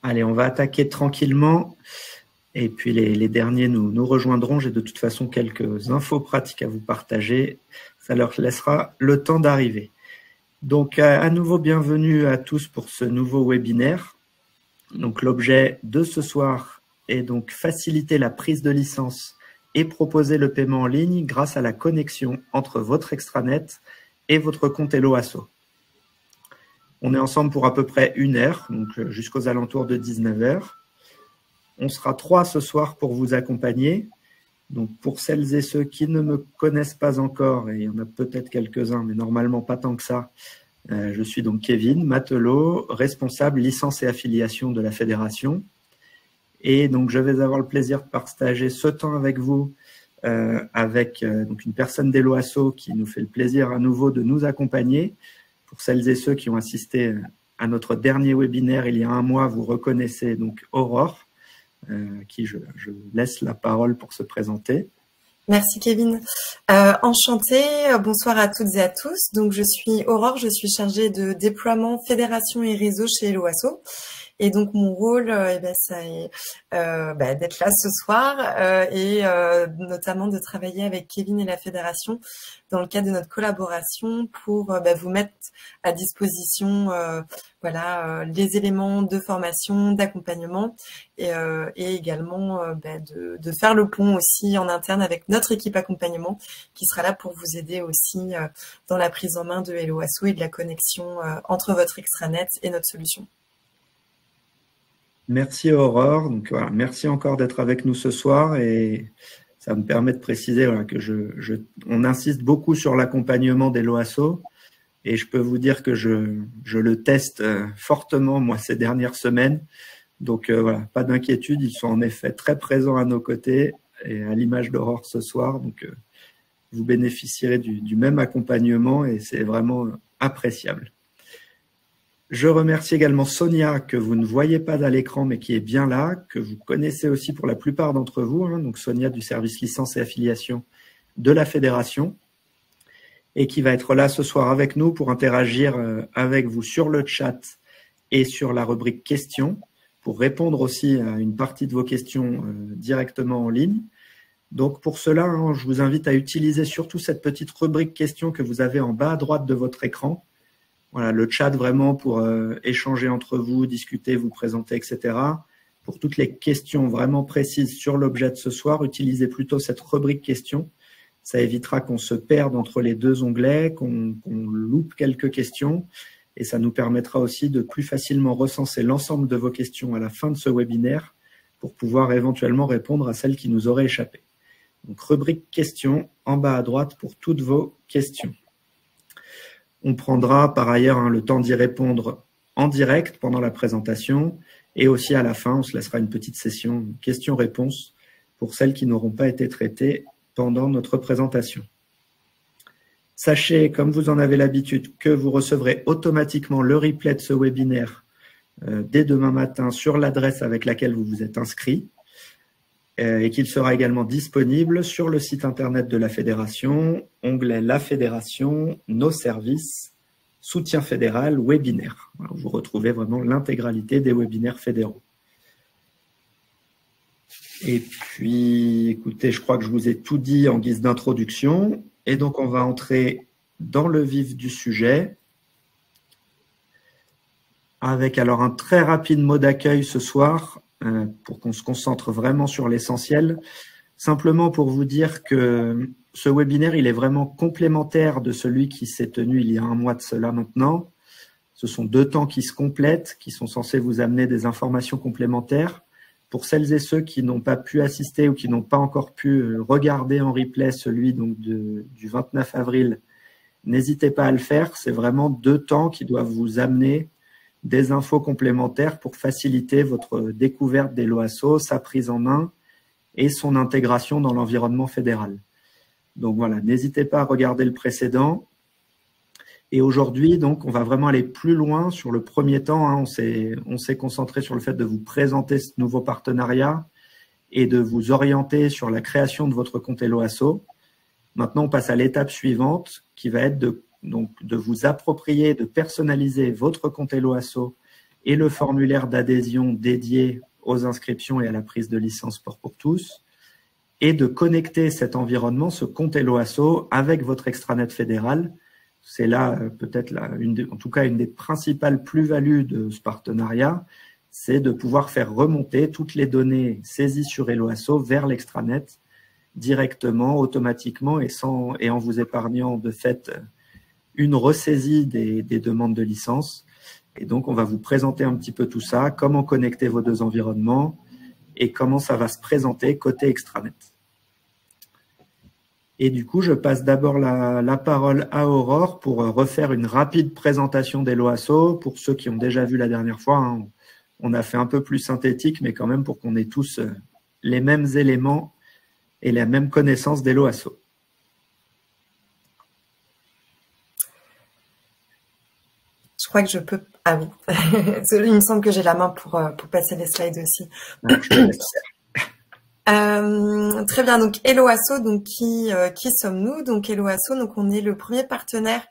Allez, on va attaquer tranquillement. Et puis les derniers nous rejoindront. J'ai de toute façon quelques infos pratiques à vous partager. Ça leur laissera le temps d'arriver. Donc, à nouveau, bienvenue à tous pour ce nouveau webinaire. Donc, l'objet de ce soir est donc faciliter la prise de licence et proposer le paiement en ligne grâce à la connexion entre votre extranet et votre compte Hello Asso. On est ensemble pour à peu près 1 heure, donc jusqu'aux alentours de 19 h. On sera 3 ce soir pour vous accompagner. Donc, pour celles et ceux qui ne me connaissent pas encore, et il y en a peut-être quelques-uns, mais normalement pas tant que ça, je suis donc Kevin Matelot, responsable licence et affiliation de la fédération. Et donc, je vais avoir le plaisir de partager ce temps avec vous, avec donc une personne d'Hello Asso qui nous fait le plaisir à nouveau de nous accompagner. Pour celles et ceux qui ont assisté à notre dernier webinaire il y a 1 mois, vous reconnaissez donc Aurore, qui je laisse la parole pour se présenter. Merci Kevin. Enchantée, bonsoir à toutes et à tous. Donc je suis Aurore, je suis chargée de déploiement fédération et réseau chez Hello Asso. Et donc mon rôle, ça est d'être là ce soir et notamment de travailler avec Kevin et la fédération dans le cadre de notre collaboration pour vous mettre à disposition les éléments de formation, d'accompagnement et également de faire le pont aussi en interne avec notre équipe accompagnement qui sera là pour vous aider aussi dans la prise en main de Hello Asso et de la connexion entre votre extranet et notre solution. Merci Aurore. Donc, voilà, merci encore d'être avec nous ce soir et ça me permet de préciser que on insiste beaucoup sur l'accompagnement d'Hello Asso et je peux vous dire que je le teste fortement moi ces dernières semaines. Donc voilà, pas d'inquiétude, ils sont en effet très présents à nos côtés et à l'image d'Aurore ce soir. Donc vous bénéficierez du même accompagnement et c'est vraiment appréciable. Je remercie également Sonia, que vous ne voyez pas à l'écran, mais qui est bien là, que vous connaissez aussi pour la plupart d'entre vous. Donc Sonia du service licence et affiliation de la fédération, et qui va être là ce soir avec nous pour interagir avec vous sur le chat et sur la rubrique questions, pour répondre aussi à une partie de vos questions directement en ligne. Donc pour cela, je vous invite à utiliser surtout cette petite rubrique questions que vous avez en bas à droite de votre écran. Voilà, le chat vraiment pour échanger entre vous, discuter, vous présenter, etc. Pour toutes les questions vraiment précises sur l'objet de ce soir, utilisez plutôt cette rubrique questions. Ça évitera qu'on se perde entre les 2 onglets, qu'on loupe quelques questions et ça nous permettra aussi de plus facilement recenser l'ensemble de vos questions à la fin de ce webinaire pour pouvoir éventuellement répondre à celles qui nous auraient échappé. Donc, rubrique questions en bas à droite pour toutes vos questions. On prendra par ailleurs le temps d'y répondre en direct pendant la présentation et aussi à la fin, on se laissera une petite session questions-réponses pour celles qui n'auront pas été traitées pendant notre présentation. Sachez, comme vous en avez l'habitude, que vous recevrez automatiquement le replay de ce webinaire dès demain matin sur l'adresse avec laquelle vous vous êtes inscrit et qu'il sera également disponible sur le site internet de la Fédération, onglet La Fédération, nos services, soutien fédéral, webinaire. Alors, vous retrouvez vraiment l'intégralité des webinaires fédéraux. Et puis, écoutez, je crois que je vous ai tout dit en guise d'introduction. Et donc, on va entrer dans le vif du sujet avec alors un très rapide mot d'accueil ce soir pour qu'on se concentre vraiment sur l'essentiel. Simplement pour vous dire que ce webinaire, il est vraiment complémentaire de celui qui s'est tenu il y a 1 mois de cela maintenant. Ce sont 2 temps qui se complètent, qui sont censés vous amener des informations complémentaires. Pour celles et ceux qui n'ont pas pu assister ou qui n'ont pas encore pu regarder en replay celui donc du 29 avril, n'hésitez pas à le faire. C'est vraiment 2 temps qui doivent vous amener des infos complémentaires pour faciliter votre découverte d'Hello Asso, sa prise en main et son intégration dans l'environnement fédéral. Donc voilà, n'hésitez pas à regarder le précédent. Et aujourd'hui, donc, on va vraiment aller plus loin sur le premier temps. On s'est concentré sur le fait de vous présenter ce nouveau partenariat et de vous orienter sur la création de votre compte Hello Asso. Maintenant, on passe à l'étape suivante qui va être de vous approprier, de personnaliser votre compte Hello Asso et le formulaire d'adhésion dédié aux inscriptions et à la prise de licence Sport pour tous, et de connecter cet environnement, ce compte Helloasso, avec votre extranet fédéral. C'est là peut-être en tout cas une des principales plus-values de ce partenariat, c'est de pouvoir faire remonter toutes les données saisies sur Helloasso vers l'extranet directement, automatiquement et en vous épargnant de fait une ressaisie des demandes de licence. Et donc, on va vous présenter un petit peu tout ça, comment connecter vos deux environnements et comment ça va se présenter côté extranet. Et du coup, je passe d'abord la parole à Aurore pour refaire une rapide présentation d'Helloasso. Pour ceux qui ont déjà vu la dernière fois, hein, on a fait un peu plus synthétique, mais quand même pour qu'on ait tous les mêmes éléments et la même connaissance d'Helloasso. Je crois que je peux... Ah oui, il me semble que j'ai la main pour passer les slides aussi. Très bien, donc Helloasso, donc qui sommes-nous? Donc Helloasso, donc on est le premier partenaire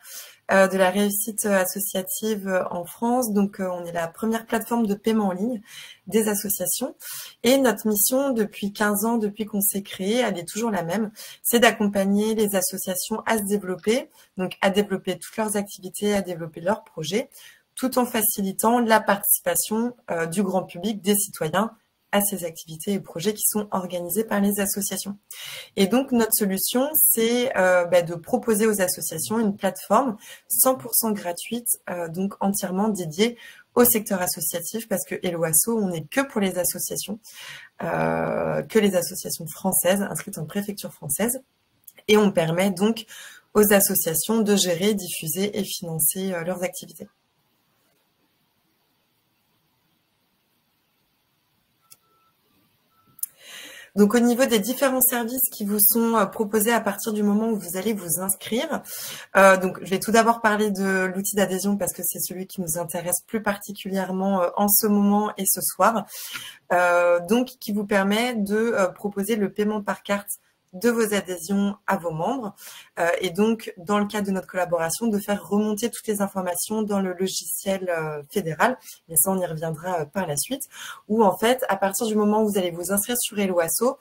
de la réussite associative en France. Donc on est la première plateforme de paiement en ligne des associations. Et notre mission depuis 15 ans, depuis qu'on s'est créé, elle est toujours la même. C'est d'accompagner les associations à se développer, donc à développer toutes leurs activités, à développer leurs projets, tout en facilitant la participation du grand public, des citoyens, à ces activités et projets qui sont organisés par les associations. Et donc, notre solution, c'est de proposer aux associations une plateforme 100% gratuite, donc entièrement dédiée au secteur associatif, parce que Helloasso, on n'est que pour les associations, que les associations françaises, inscrites en préfecture française, et on permet donc aux associations de gérer, diffuser et financer leurs activités. Donc, au niveau des différents services qui vous sont proposés à partir du moment où vous allez vous inscrire, donc je vais tout d'abord parler de l'outil d'adhésion parce que c'est celui qui nous intéresse plus particulièrement en ce moment et ce soir. Donc, qui vous permet de proposer le paiement par carte de vos adhésions à vos membres et donc, dans le cadre de notre collaboration, de faire remonter toutes les informations dans le logiciel fédéral. Et ça, on y reviendra par la suite. Où en fait, à partir du moment où vous allez vous inscrire sur Helloasso,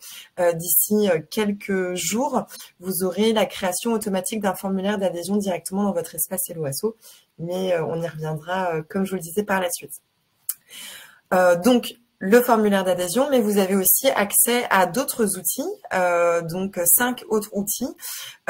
d'ici quelques jours, vous aurez la création automatique d'un formulaire d'adhésion directement dans votre espace Helloasso. Mais on y reviendra, comme je vous le disais, par la suite. Donc, le formulaire d'adhésion, mais vous avez aussi accès à d'autres outils, donc 5 autres outils,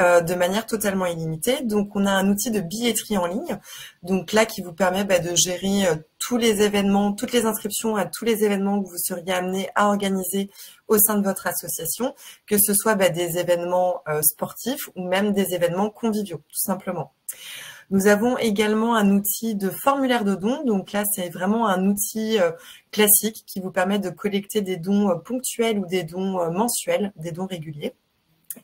de manière totalement illimitée. Donc, on a un outil de billetterie en ligne, donc là qui vous permet de gérer tous les événements, toutes les inscriptions à tous les événements que vous seriez amené à organiser au sein de votre association, que ce soit des événements sportifs ou même des événements conviviaux, tout simplement. Nous avons également un outil de formulaire de dons. Donc là, c'est vraiment un outil classique qui vous permet de collecter des dons ponctuels ou des dons mensuels, des dons réguliers.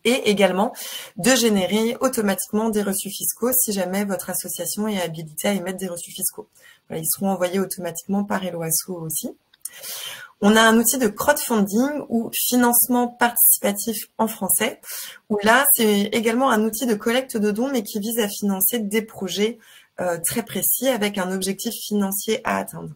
Et également de générer automatiquement des reçus fiscaux si jamais votre association est habilitée à émettre des reçus fiscaux. Voilà, ils seront envoyés automatiquement par Helloasso aussi. On a un outil de crowdfunding ou financement participatif en français, où là, c'est également un outil de collecte de dons, mais qui vise à financer des projets très précis avec un objectif financier à atteindre.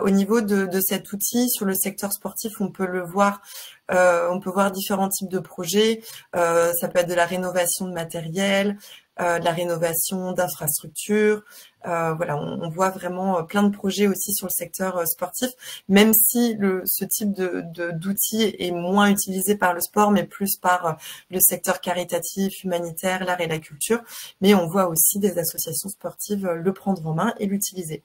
Au niveau de cet outil, sur le secteur sportif, on peut le voir, on peut voir différents types de projets. Ça peut être de la rénovation de matériel, de la rénovation d'infrastructures. Voilà, on voit vraiment plein de projets aussi sur le secteur sportif, même si ce type d'outil est moins utilisé par le sport, mais plus par le secteur caritatif, humanitaire, l'art et la culture. Mais on voit aussi des associations sportives le prendre en main et l'utiliser.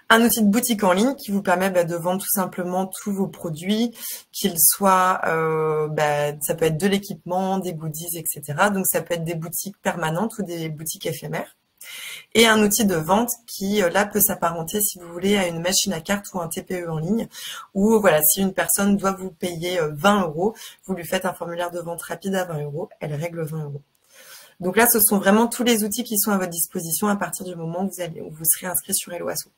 Un outil de boutique en ligne qui vous permet de vendre tout simplement tous vos produits, qu'ils soient, ça peut être de l'équipement, des goodies, etc. Donc ça peut être des boutiques permanentes ou des boutiques éphémères. Et un outil de vente qui, là, peut s'apparenter, si vous voulez, à une machine à carte ou un TPE en ligne, où, voilà, si une personne doit vous payer 20 €, vous lui faites un formulaire de vente rapide à 20 €, elle règle 20 €. Donc là, ce sont vraiment tous les outils qui sont à votre disposition à partir du moment où vous serez inscrit sur Helloasso.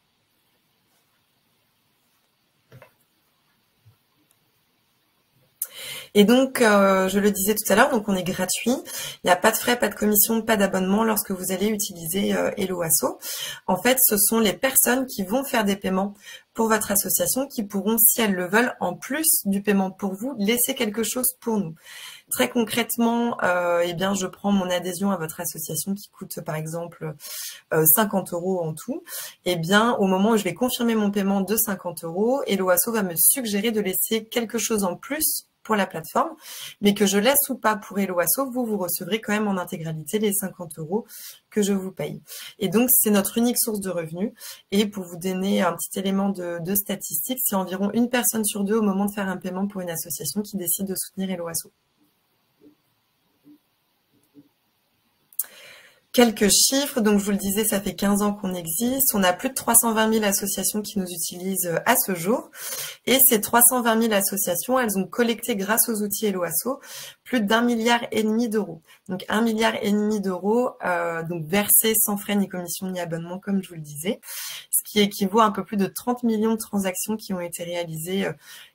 Et donc, je le disais tout à l'heure, donc on est gratuit. Il n'y a pas de frais, pas de commission, pas d'abonnement lorsque vous allez utiliser Hello Asso. En fait, ce sont les personnes qui vont faire des paiements pour votre association qui pourront, si elles le veulent, en plus du paiement pour vous, laisser quelque chose pour nous. Très concrètement, eh bien, je prends mon adhésion à votre association qui coûte, par exemple, 50 € en tout. Eh bien, au moment où je vais confirmer mon paiement de 50 €, Hello Asso va me suggérer de laisser quelque chose en plus pour la plateforme, mais que je laisse ou pas pour Hello Asso, vous recevrez quand même en intégralité les 50 € que je vous paye. Et donc, c'est notre unique source de revenus. Et pour vous donner un petit élément de statistique, c'est environ une personne sur deux au moment de faire un paiement pour une association qui décide de soutenir Hello Asso. Quelques chiffres, donc je vous le disais, ça fait 15 ans qu'on existe. On a plus de 320 000 associations qui nous utilisent à ce jour. Et ces 320 000 associations, elles ont collecté grâce aux outils Hello Asso plus d'1,5 milliard d'euros. Donc 1,5 milliard d'euros donc versés sans frais ni commission ni abonnement, comme je vous le disais, ce qui équivaut à un peu plus de 30 millions de transactions qui ont été réalisées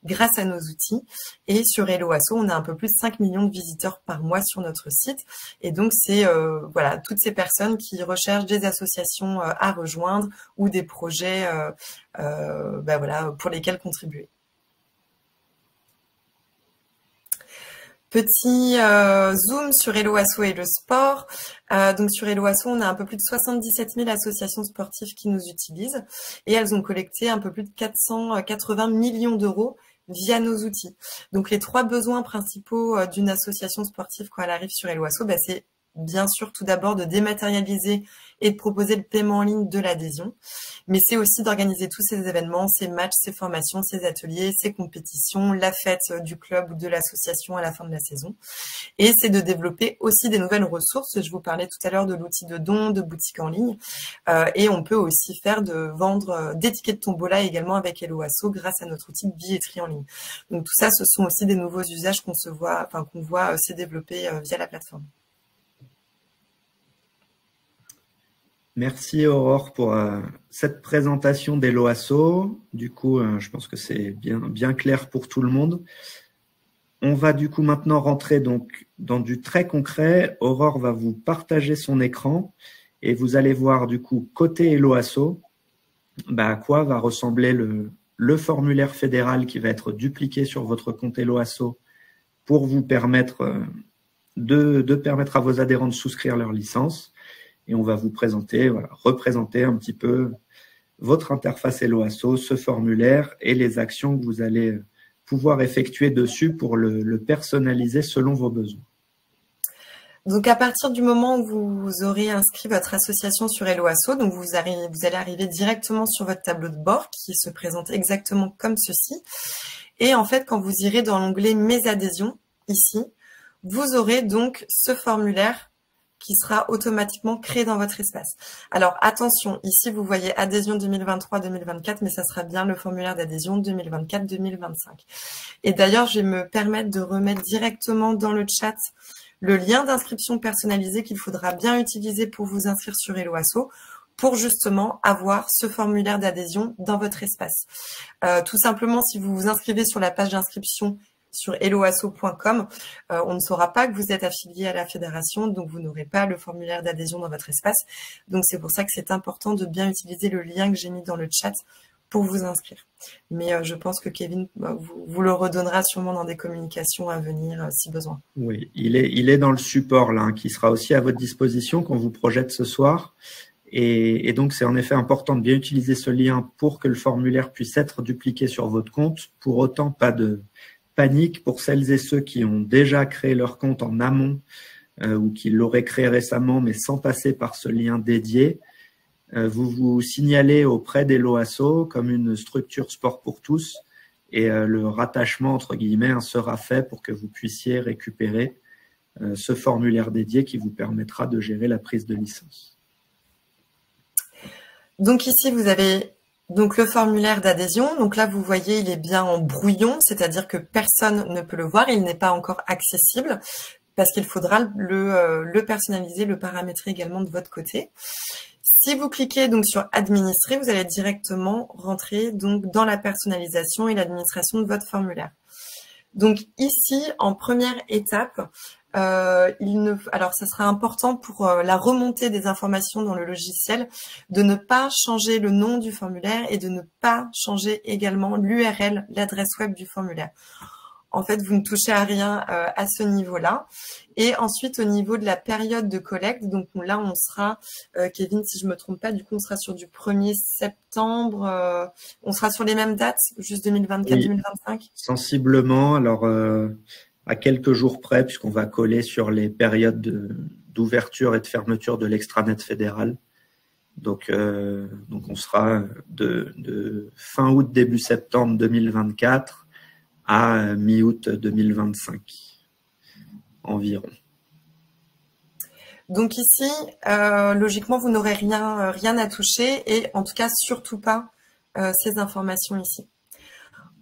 grâce à nos outils. Et sur Hello Asso, on a un peu plus de 5 millions de visiteurs par mois sur notre site. Et donc c'est voilà, toutes ces personnes qui recherchent des associations à rejoindre ou des projets voilà, pour lesquels contribuer. Petit zoom sur Hello Asso et le sport. Donc sur Hello Asso, on a un peu plus de 77 000 associations sportives qui nous utilisent et elles ont collecté un peu plus de 480 millions d'euros via nos outils. Donc les 3 besoins principaux d'une association sportive quand elle arrive sur Hello Asso, c'est bien sûr tout d'abord de dématérialiser et de proposer le paiement en ligne de l'adhésion, mais c'est aussi d'organiser tous ces événements, ces matchs, ces formations, ces ateliers, ces compétitions, la fête du club ou de l'association à la fin de la saison. Et c'est de développer aussi des nouvelles ressources. Je vous parlais tout à l'heure de l'outil de don, de boutique en ligne, et on peut aussi faire vendre des tickets de tombola également avec Hello Asso grâce à notre outil de billetterie en ligne. Donc tout ça, ce sont aussi des nouveaux usages qu'on voit se développer via la plateforme. Merci Aurore pour cette présentation d'Hello Asso. Du coup, je pense que c'est bien clair pour tout le monde. On va du coup maintenant rentrer donc dans du très concret. Aurore va vous partager son écran et vous allez voir du coup côté Hello Asso à quoi va ressembler le formulaire fédéral qui va être dupliqué sur votre compte Hello Asso pour vous permettre de permettre à vos adhérents de souscrire leur licence. Et on va vous représenter un petit peu votre interface Hello Asso, ce formulaire et les actions que vous allez pouvoir effectuer dessus pour le personnaliser selon vos besoins. Donc, à partir du moment où vous aurez inscrit votre association sur Hello Asso, donc vous allez arriver directement sur votre tableau de bord qui se présente exactement comme ceci. Et en fait, quand vous irez dans l'onglet Mes adhésions, ici, vous aurez donc ce formulaire qui sera automatiquement créé dans votre espace. Alors attention, ici vous voyez adhésion 2023-2024, mais ça sera bien le formulaire d'adhésion 2024-2025. Et d'ailleurs, je vais me permettre de remettre directement dans le chat le lien d'inscription personnalisé qu'il faudra bien utiliser pour vous inscrire sur Hello Asso, pour justement avoir ce formulaire d'adhésion dans votre espace. Tout simplement, si vous vous inscrivez sur la page d'inscription sur helloasso.com, on ne saura pas que vous êtes affilié à la fédération, donc vous n'aurez pas le formulaire d'adhésion dans votre espace. Donc c'est pour ça que c'est important de bien utiliser le lien que j'ai mis dans le chat pour vous inscrire. Mais je pense que Kevin vous le redonnera sûrement dans des communications à venir si besoin. Oui, il est dans le support là, qui sera aussi à votre disposition qu'on vous projette ce soir. Et donc, c'est en effet important de bien utiliser ce lien pour que le formulaire puisse être dupliqué sur votre compte. Pour autant, pas de panique pour celles et ceux qui ont déjà créé leur compte en amont ou qui l'auraient créé récemment, mais sans passer par ce lien dédié. Vous vous signalez auprès d'Hello Asso comme une structure sport pour tous et le rattachement, entre guillemets, sera fait pour que vous puissiez récupérer ce formulaire dédié qui vous permettra de gérer la prise de licence. Donc ici, vous avez donc le formulaire d'adhésion. Donc là, vous voyez, il est bien en brouillon, c'est-à-dire que personne ne peut le voir. Il n'est pas encore accessible parce qu'il faudra le personnaliser, le paramétrer également de votre côté. Si vous cliquez donc sur administrer, vous allez directement rentrer donc dans la personnalisation et l'administration de votre formulaire. Donc ici, en première étape, alors ça sera important pour la remontée des informations dans le logiciel de ne pas changer le nom du formulaire et de ne pas changer également l'URL, l'adresse web du formulaire. En fait, vous ne touchez à rien à ce niveau-là. Et ensuite, au niveau de la période de collecte, donc là, on sera, Kevin, si je me trompe pas, du coup, on sera sur du 1er septembre. On sera sur les mêmes dates, juste 2024-2025 oui, sensiblement. Alors, à quelques jours près, puisqu'on va coller sur les périodes d'ouverture et de fermeture de l'extranet fédéral. Donc on sera de fin août, début septembre 2024 à mi-août 2025 environ. Donc ici, logiquement, vous n'aurez rien à toucher et en tout cas, surtout pas ces informations ici.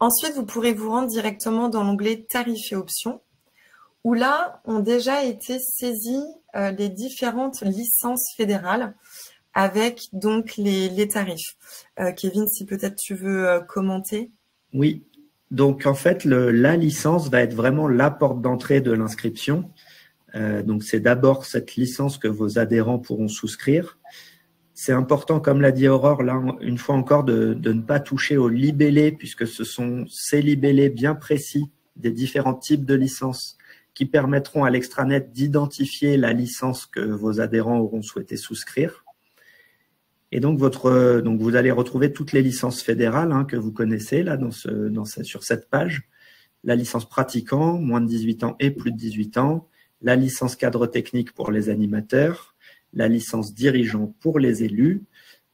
Ensuite, vous pourrez vous rendre directement dans l'onglet Tarifs et options, où là ont déjà été saisies les différentes licences fédérales avec donc les tarifs. Kevin, si peut-être tu veux commenter. Oui, donc en fait, la licence va être vraiment la porte d'entrée de l'inscription. Donc c'est d'abord cette licence que vos adhérents pourront souscrire. C'est important, comme l'a dit Aurore, là, une fois encore, de ne pas toucher aux libellés, puisque ce sont ces libellés bien précis des différents types de licences qui permettront à l'extranet d'identifier la licence que vos adhérents auront souhaité souscrire. Et donc, vous allez retrouver toutes les licences fédérales que vous connaissez là sur cette page. La licence pratiquant, moins de 18 ans et plus de 18 ans, la licence cadre technique pour les animateurs, la licence dirigeant pour les élus.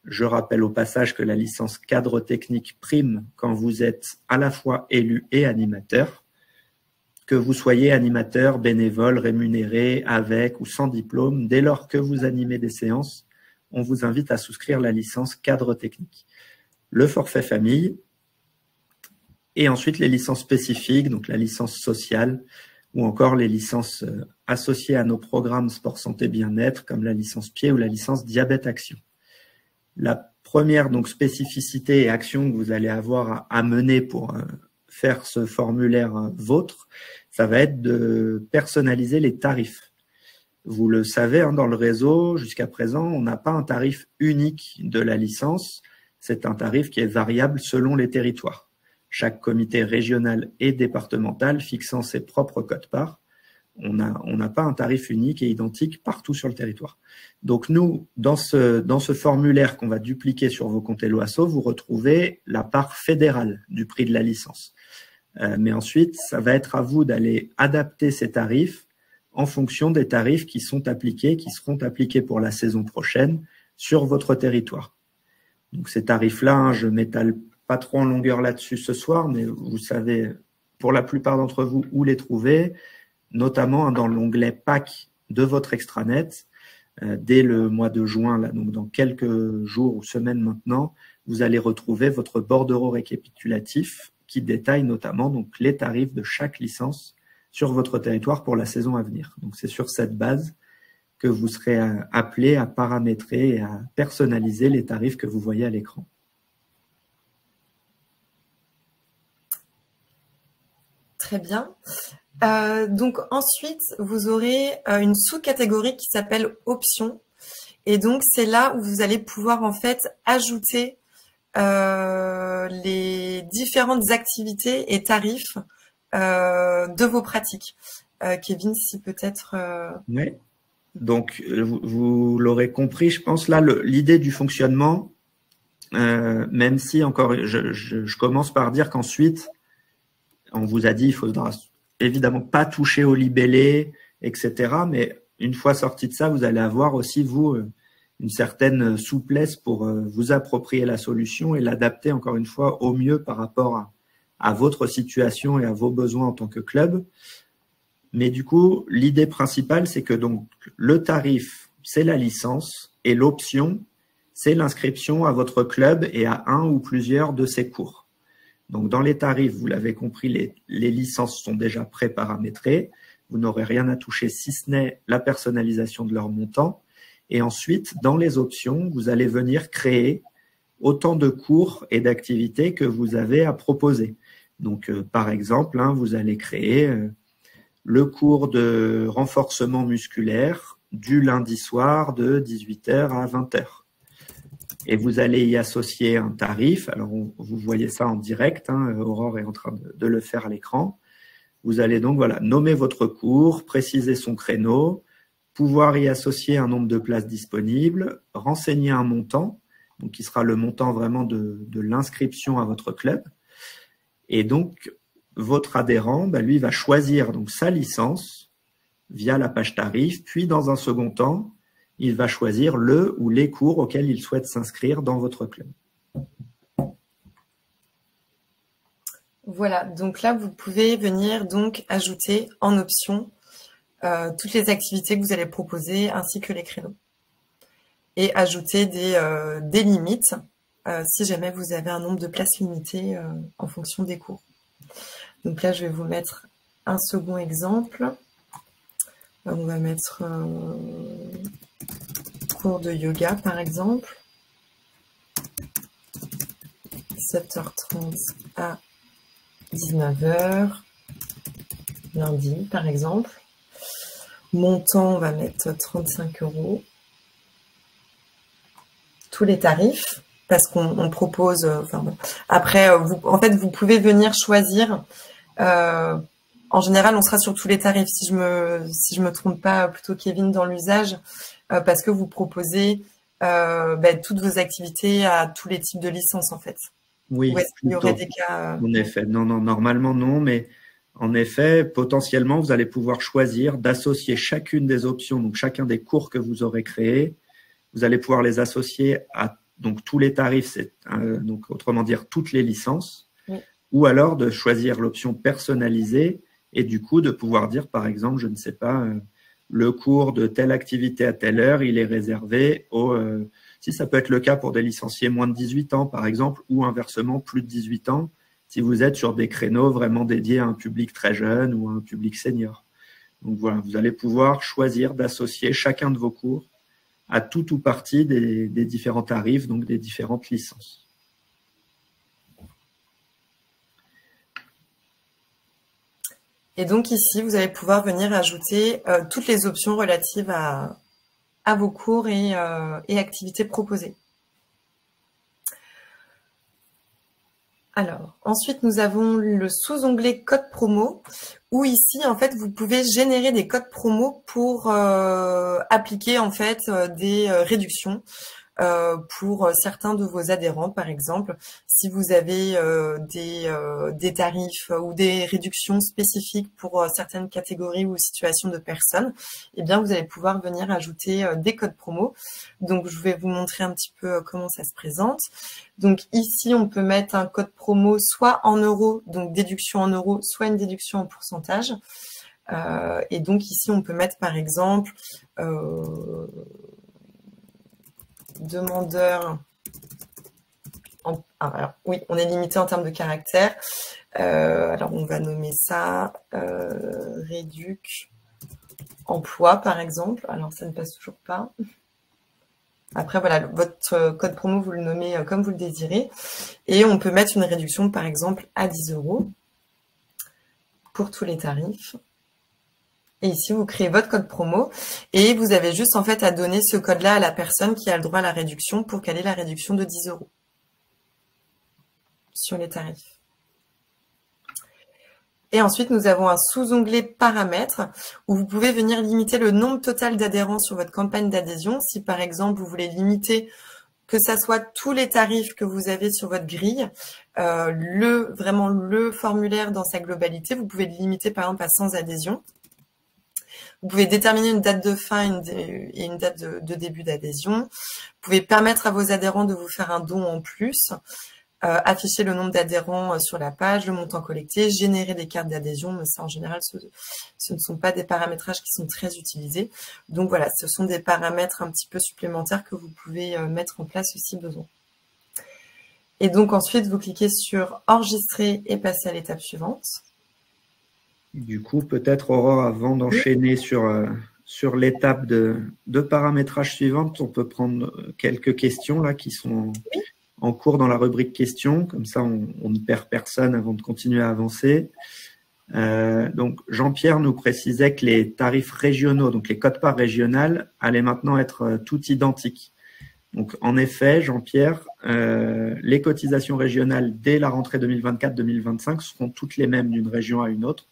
Je rappelle au passage que la licence cadre technique prime quand vous êtes à la fois élu et animateur, que vous soyez animateur, bénévole, rémunéré, avec ou sans diplôme, dès lors que vous animez des séances, on vous invite à souscrire la licence cadre technique. Le forfait famille et ensuite les licences spécifiques, donc la licence sociale ou encore les licences associées à nos programmes sport, santé, bien-être comme la licence pied ou la licence diabète action. La première donc spécificité et action que vous allez avoir à mener pour faire ce formulaire vôtre, ça va être de personnaliser les tarifs. Vous le savez, dans le réseau, jusqu'à présent, on n'a pas un tarif unique de la licence. C'est un tarif qui est variable selon les territoires. Chaque comité régional et départemental fixant ses propres quotes-parts. On n'a pas un tarif unique et identique partout sur le territoire. Donc nous, dans ce formulaire qu'on va dupliquer sur vos comptes Loasso, vous retrouvez la part fédérale du prix de la licence. Mais ensuite, ça va être à vous d'aller adapter ces tarifs en fonction des tarifs qui seront appliqués pour la saison prochaine sur votre territoire. Donc ces tarifs-là, je m'étale pas trop en longueur là-dessus ce soir, mais vous savez pour la plupart d'entre vous où les trouver, notamment dans l'onglet PAC de votre extranet. Dès le mois de juin, là, donc dans quelques jours ou semaines maintenant, vous allez retrouver votre bordereau récapitulatif qui détaille notamment donc les tarifs de chaque licence sur votre territoire pour la saison à venir. Donc c'est sur cette base que vous serez appelé à paramétrer et à personnaliser les tarifs que vous voyez à l'écran. Très bien. Donc ensuite, vous aurez une sous-catégorie qui s'appelle options. Et donc c'est là où vous allez pouvoir en fait ajouter les différentes activités et tarifs de vos pratiques. Kevin, si peut-être… Oui, donc vous l'aurez compris, je pense là, l'idée du fonctionnement, même si encore, je commence par dire qu'ensuite, on vous a dit, il faudra évidemment pas toucher au libellé, etc. Mais une fois sorti de ça, vous allez avoir aussi, vous, une certaine souplesse pour vous approprier la solution et l'adapter encore une fois au mieux par rapport à votre situation et à vos besoins en tant que club. Mais du coup, l'idée principale, c'est que donc le tarif, c'est la licence et l'option, c'est l'inscription à votre club et à un ou plusieurs de ses cours. Donc, dans les tarifs, vous l'avez compris, les licences sont déjà pré-paramétrées. Vous n'aurez rien à toucher si ce n'est la personnalisation de leur montant. Et ensuite, dans les options, vous allez venir créer autant de cours et d'activités que vous avez à proposer. Donc, par exemple, vous allez créer le cours de renforcement musculaire du lundi soir de 18h à 20h. Et vous allez y associer un tarif. Alors, vous voyez ça en direct, Aurore est en train de le faire à l'écran. Vous allez donc nommer votre cours, préciser son créneau, pouvoir y associer un nombre de places disponibles, renseigner un montant, donc qui sera le montant vraiment de l'inscription à votre club. Et donc, votre adhérent, lui, va choisir donc sa licence via la page tarif, puis dans un second temps, il va choisir le ou les cours auxquels il souhaite s'inscrire dans votre club. Voilà, donc là, vous pouvez venir donc ajouter en option toutes les activités que vous allez proposer ainsi que les créneaux. Et ajouter des limites si jamais vous avez un nombre de places limitées en fonction des cours. Donc là, je vais vous mettre un second exemple. On va mettre cours de yoga, par exemple. 7h30 à 19h, lundi, par exemple. Montant, on va mettre 35 €. Tous les tarifs, parce qu'on propose... après, vous pouvez venir choisir... en général, on sera sur tous les tarifs, si je me trompe pas, plutôt Kevin, dans l'usage, parce que vous proposez toutes vos activités à tous les types de licences, en fait. Oui, ou est-ce qu'il y aurait des cas en effet. Non, normalement non, mais en effet, potentiellement, vous allez pouvoir choisir d'associer chacune des options, donc chacun des cours que vous aurez créés, vous allez pouvoir les associer à donc tous les tarifs, donc autrement dire toutes les licences, oui. Ou alors de choisir l'option personnalisée et du coup de pouvoir dire, par exemple, je ne sais pas, le cours de telle activité à telle heure, il est réservé si ça peut être le cas pour des licenciés moins de 18 ans, par exemple, ou inversement plus de 18 ans, si vous êtes sur des créneaux vraiment dédiés à un public très jeune ou à un public senior. Donc voilà, vous allez pouvoir choisir d'associer chacun de vos cours à tout ou partie des différents tarifs, donc des différentes licences. Et donc ici, vous allez pouvoir venir ajouter toutes les options relatives à vos cours et activités proposées. Alors, ensuite, nous avons le sous-onglet code promo, où ici, en fait, vous pouvez générer des codes promo pour appliquer, en fait, des réductions pour certains de vos adhérents, par exemple. Si vous avez des tarifs ou des réductions spécifiques pour certaines catégories ou situations de personnes, eh bien, vous allez pouvoir venir ajouter des codes promo. Donc, je vais vous montrer un petit peu comment ça se présente. Donc, ici, on peut mettre un code promo soit en euros, donc déduction en euros, soit une déduction en pourcentage. Et donc, ici, on peut mettre, par exemple, demandeur. Alors, oui, on est limité en termes de caractères. Alors, on va nommer ça réduc emploi, par exemple. Alors, ça ne passe toujours pas. Après, voilà, votre code promo, vous le nommez comme vous le désirez. Et on peut mettre une réduction, par exemple, à 10 € pour tous les tarifs. Et ici, vous créez votre code promo et vous avez juste en fait à donner ce code-là à la personne qui a le droit à la réduction pour qu'elle ait la réduction de 10 € sur les tarifs. Et ensuite, nous avons un sous-onglet paramètres où vous pouvez venir limiter le nombre total d'adhérents sur votre campagne d'adhésion. Si par exemple, vous voulez limiter que ça soit tous les tarifs que vous avez sur votre grille, vraiment le formulaire dans sa globalité, vous pouvez le limiter par exemple à 100 adhésions. Vous pouvez déterminer une date de fin et une date de début d'adhésion. Vous pouvez permettre à vos adhérents de vous faire un don en plus, afficher le nombre d'adhérents sur la page, le montant collecté, générer des cartes d'adhésion, mais ça en général ce ne sont pas des paramétrages qui sont très utilisés. Donc voilà, ce sont des paramètres un petit peu supplémentaires que vous pouvez mettre en place si besoin. Et donc ensuite, vous cliquez sur enregistrer et passer à l'étape suivante. Du coup, peut-être Aurore, avant d'enchaîner sur l'étape de paramétrage suivante, on peut prendre quelques questions là qui sont en cours dans la rubrique questions. Comme ça, on ne perd personne avant de continuer à avancer. Donc, Jean-Pierre nous précisait que les tarifs régionaux, donc les quotes-parts régionales, allaient maintenant être toutes identiques. Donc, en effet, Jean-Pierre, les cotisations régionales dès la rentrée 2024-2025 seront toutes les mêmes d'une région à une autre.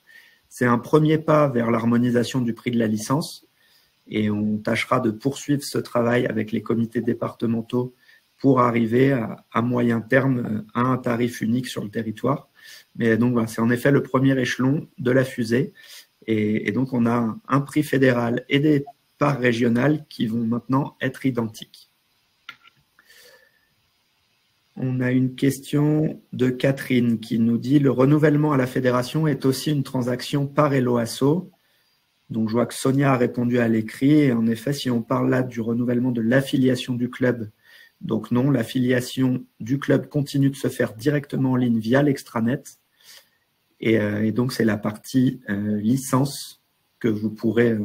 C'est un premier pas vers l'harmonisation du prix de la licence et on tâchera de poursuivre ce travail avec les comités départementaux pour arriver à moyen terme à un tarif unique sur le territoire. Mais donc, voilà, c'est en effet le premier échelon de la fusée. Et donc, on a un prix fédéral et des parts régionales qui vont maintenant être identiques. On a une question de Catherine qui nous dit « Le renouvellement à la fédération est aussi une transaction par Helloasso ». Donc, je vois que Sonia a répondu à l'écrit. Et en effet, si on parle là du renouvellement de l'affiliation du club, donc non, l'affiliation du club continue de se faire directement en ligne via l'extranet. Et donc, c'est la partie licence que vous pourrez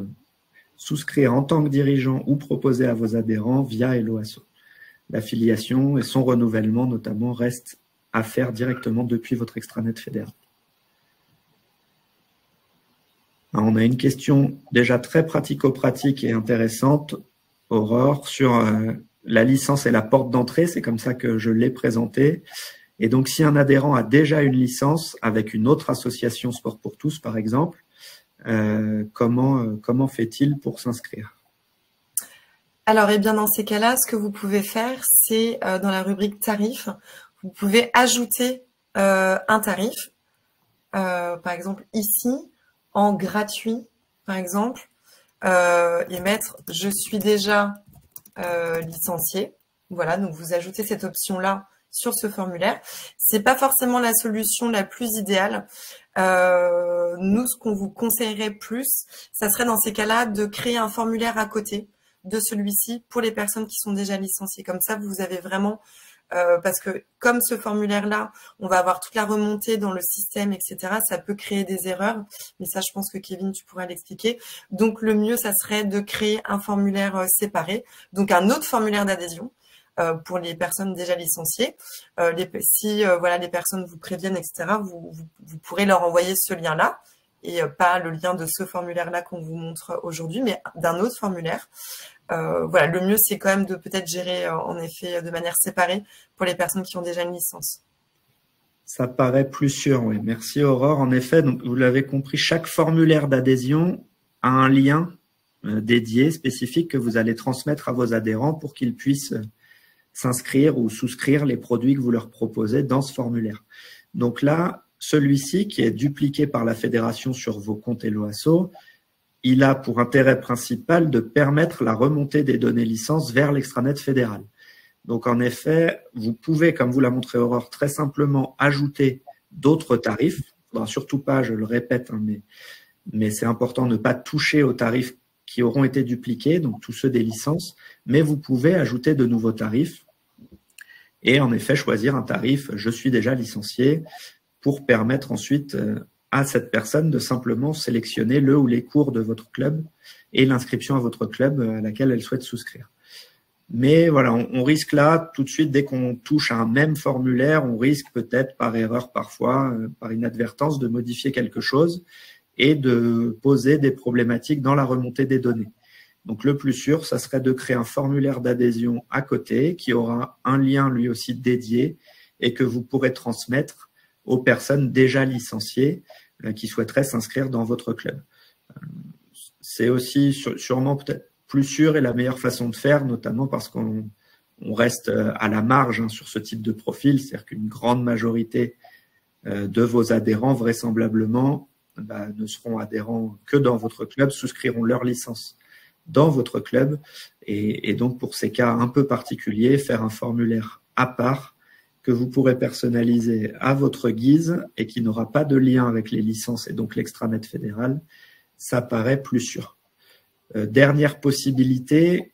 souscrire en tant que dirigeant ou proposer à vos adhérents via Helloasso. L'affiliation et son renouvellement, notamment, restent à faire directement depuis votre extranet fédéral. Alors, on a une question déjà très pratico-pratique et intéressante, Aurore, sur la licence et la porte d'entrée. C'est comme ça que je l'ai présenté. Et donc, si un adhérent a déjà une licence avec une autre association Sport pour tous, par exemple, comment fait-il pour s'inscrire ? Alors, eh bien, dans ces cas-là, ce que vous pouvez faire, c'est dans la rubrique tarifs, vous pouvez ajouter un tarif. Par exemple, ici, en gratuit, par exemple, et mettre « Je suis déjà licencié ». Voilà, donc vous ajoutez cette option-là sur ce formulaire. C'est pas forcément la solution la plus idéale. Nous, ce qu'on vous conseillerait plus, ça serait dans ces cas-là de créer un formulaire à côté de celui-ci pour les personnes qui sont déjà licenciées. Comme ça, vous avez vraiment, parce que comme ce formulaire-là, on va avoir toute la remontée dans le système, etc. Ça peut créer des erreurs, mais ça, je pense que Kevin, tu pourras l'expliquer. Donc, le mieux, ça serait de créer un formulaire séparé, donc un autre formulaire d'adhésion pour les personnes déjà licenciées. Si voilà, les personnes vous préviennent, etc., vous pourrez leur envoyer ce lien-là et pas le lien de ce formulaire-là qu'on vous montre aujourd'hui, mais d'un autre formulaire. Voilà, le mieux, c'est quand même de peut-être gérer en effet de manière séparée pour les personnes qui ont déjà une licence. Ça paraît plus sûr, oui. Merci Aurore. En effet, donc vous l'avez compris, chaque formulaire d'adhésion a un lien dédié, spécifique, que vous allez transmettre à vos adhérents pour qu'ils puissent s'inscrire ou souscrire les produits que vous leur proposez dans ce formulaire. Donc là, celui-ci, qui est dupliqué par la fédération sur vos comptes Helloasso, il a pour intérêt principal de permettre la remontée des données licences vers l'extranet fédéral. Donc, en effet, vous pouvez, comme vous l'a montré Aurore, très simplement ajouter d'autres tarifs. Il ne faudra surtout pas, je le répète, hein, mais c'est important de ne pas toucher aux tarifs qui auront été dupliqués, donc tous ceux des licences, mais vous pouvez ajouter de nouveaux tarifs et en effet choisir un tarif « Je suis déjà licencié » pour permettre ensuite à cette personne de simplement sélectionner le ou les cours de votre club et l'inscription à votre club à laquelle elle souhaite souscrire. Mais voilà, on risque là, tout de suite, dès qu'on touche à un même formulaire, on risque peut-être par erreur parfois, par inadvertance, de modifier quelque chose et de poser des problématiques dans la remontée des données. Donc le plus sûr, ça serait de créer un formulaire d'adhésion à côté qui aura un lien lui aussi dédié et que vous pourrez transmettre aux personnes déjà licenciées qui souhaiteraient s'inscrire dans votre club. C'est aussi sûrement peut-être plus sûr et la meilleure façon de faire, notamment parce qu'on reste à la marge sur ce type de profil, c'est-à-dire qu'une grande majorité de vos adhérents, vraisemblablement, ne seront adhérents que dans votre club, souscriront leur licence dans votre club, et donc pour ces cas un peu particuliers, faire un formulaire à part que vous pourrez personnaliser à votre guise et qui n'aura pas de lien avec les licences et donc l'extranet fédéral, ça paraît plus sûr. Dernière possibilité,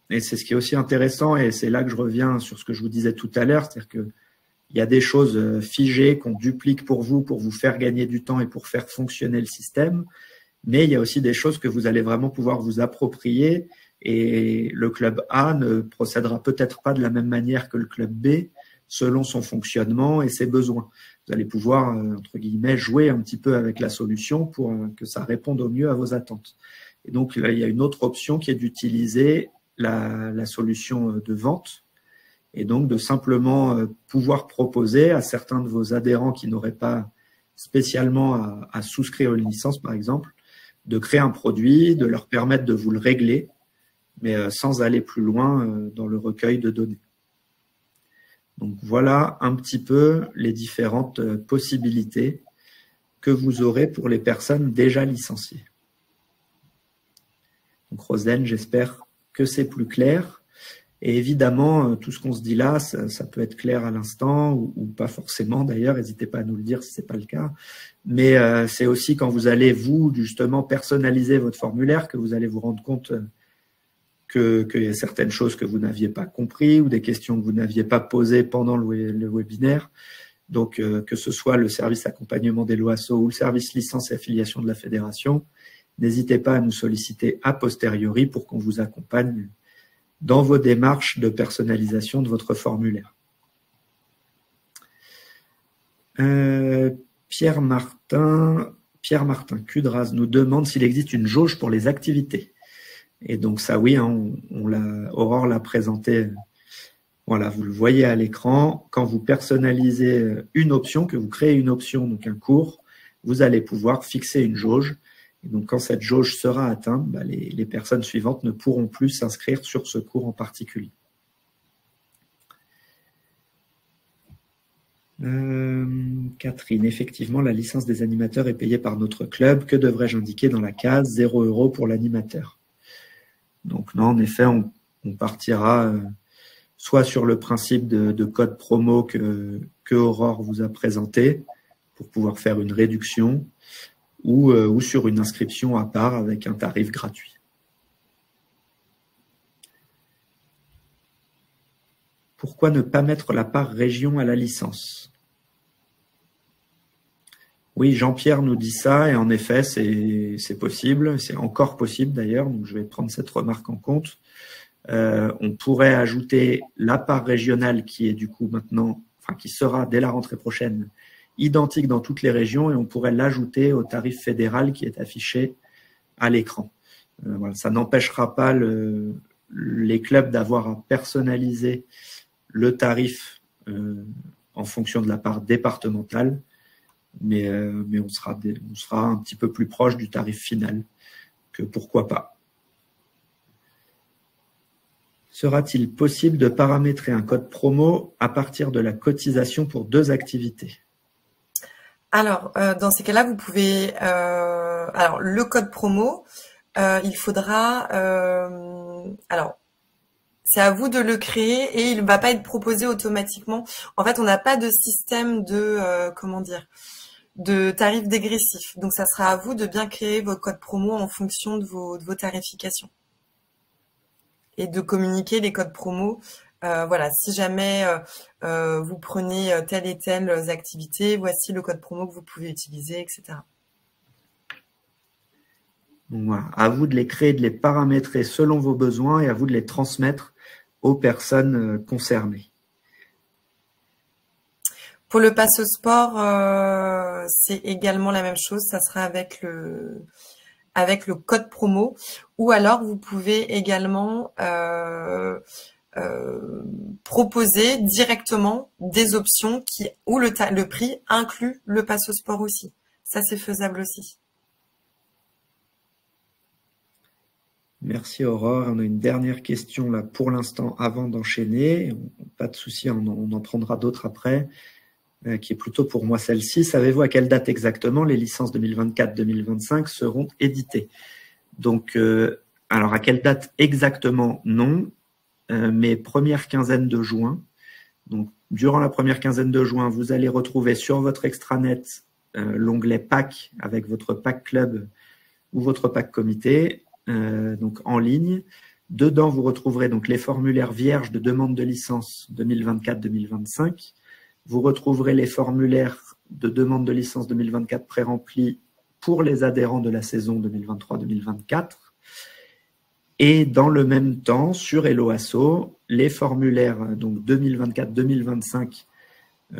et c'est ce qui est aussi intéressant, et c'est là que je reviens sur ce que je vous disais tout à l'heure, c'est-à-dire qu'il y a des choses figées qu'on duplique pour vous faire gagner du temps et pour faire fonctionner le système, mais il y a aussi des choses que vous allez vraiment pouvoir vous approprier Et le club A ne procédera peut-être pas de la même manière que le club B, selon son fonctionnement et ses besoins. Vous allez pouvoir, entre guillemets, jouer un petit peu avec la solution pour que ça réponde au mieux à vos attentes. Et donc, là, il y a une autre option qui est d'utiliser la solution de vente et donc de simplement pouvoir proposer à certains de vos adhérents qui n'auraient pas spécialement à souscrire une licence, par exemple, de créer un produit, de leur permettre de vous le régler, mais sans aller plus loin dans le recueil de données. Donc voilà un petit peu les différentes possibilités que vous aurez pour les personnes déjà licenciées. Donc Roselyne, j'espère que c'est plus clair. Et évidemment, tout ce qu'on se dit là, ça peut être clair à l'instant ou pas forcément d'ailleurs, n'hésitez pas à nous le dire si ce n'est pas le cas. Mais c'est aussi quand vous allez, vous, justement, personnaliser votre formulaire que vous allez vous rendre compte qu'il y a certaines choses que vous n'aviez pas compris ou des questions que vous n'aviez pas posées pendant le webinaire. Donc, que ce soit le service accompagnement des LOASO ou le service licence et affiliation de la fédération, n'hésitez pas à nous solliciter a posteriori pour qu'on vous accompagne dans vos démarches de personnalisation de votre formulaire. Pierre-Martin Cudras nous demande s'il existe une jauge pour les activités. Et donc ça, oui, hein, Aurore l'a présenté. Voilà, vous le voyez à l'écran. Quand vous personnalisez une option, que vous créez une option, donc un cours, vous allez pouvoir fixer une jauge. Et donc quand cette jauge sera atteinte, les personnes suivantes ne pourront plus s'inscrire sur ce cours en particulier. Catherine, effectivement, la licence des animateurs est payée par notre club. Que devrais-je indiquer dans la case 0 € pour l'animateur? Donc non, en effet, on partira soit sur le principe de code promo que Aurore vous a présenté pour pouvoir faire une réduction ou sur une inscription à part avec un tarif gratuit. Pourquoi ne pas mettre la part région à la licence? Oui, Jean-Pierre nous dit ça, et en effet, c'est possible, c'est encore possible d'ailleurs, donc je vais prendre cette remarque en compte. On pourrait ajouter la part régionale qui est du coup maintenant, enfin qui sera dès la rentrée prochaine, identique dans toutes les régions, et on pourrait l'ajouter au tarif fédéral qui est affiché à l'écran. Voilà, ça n'empêchera pas les clubs d'avoir à personnaliser le tarif en fonction de la part départementale, mais on sera un petit peu plus proche du tarif final que pourquoi pas. Sera-t-il possible de paramétrer un code promo à partir de la cotisation pour 2 activités? Alors, dans ces cas-là, vous pouvez... alors, le code promo, il faudra... alors, c'est à vous de le créer et il ne va pas être proposé automatiquement. En fait, on n'a pas de système de... comment dire, de tarifs dégressifs. Donc, ça sera à vous de bien créer vos codes promo en fonction de vos tarifications. Et de communiquer les codes promo. Voilà, si jamais vous prenez telle et telle activité, voici le code promo que vous pouvez utiliser, etc. Voilà. À vous de les créer, de les paramétrer selon vos besoins et à vous de les transmettre aux personnes concernées. Pour le pass au sport, c'est également la même chose. Ça sera avec le code promo. Ou alors, vous pouvez également proposer directement des options où le prix inclut le pass au sport aussi. Ça, c'est faisable aussi. Merci Aurore. On a une dernière question là pour l'instant avant d'enchaîner. Pas de souci, on en prendra d'autres après, qui est plutôt pour moi celle-ci. Savez-vous à quelle date exactement les licences 2024-2025 seront éditées? Donc, alors à quelle date exactement? Non, mais première quinzaine de juin. Donc, durant la première quinzaine de juin, vous allez retrouver sur votre extranet l'onglet pack avec votre pack club ou votre pack comité, donc en ligne. Dedans, vous retrouverez donc les formulaires vierges de demande de licence 2024-2025. Vous retrouverez les formulaires de demande de licence 2024 pré-remplis pour les adhérents de la saison 2023-2024. Et dans le même temps, sur Helloasso, les formulaires donc 2024-2025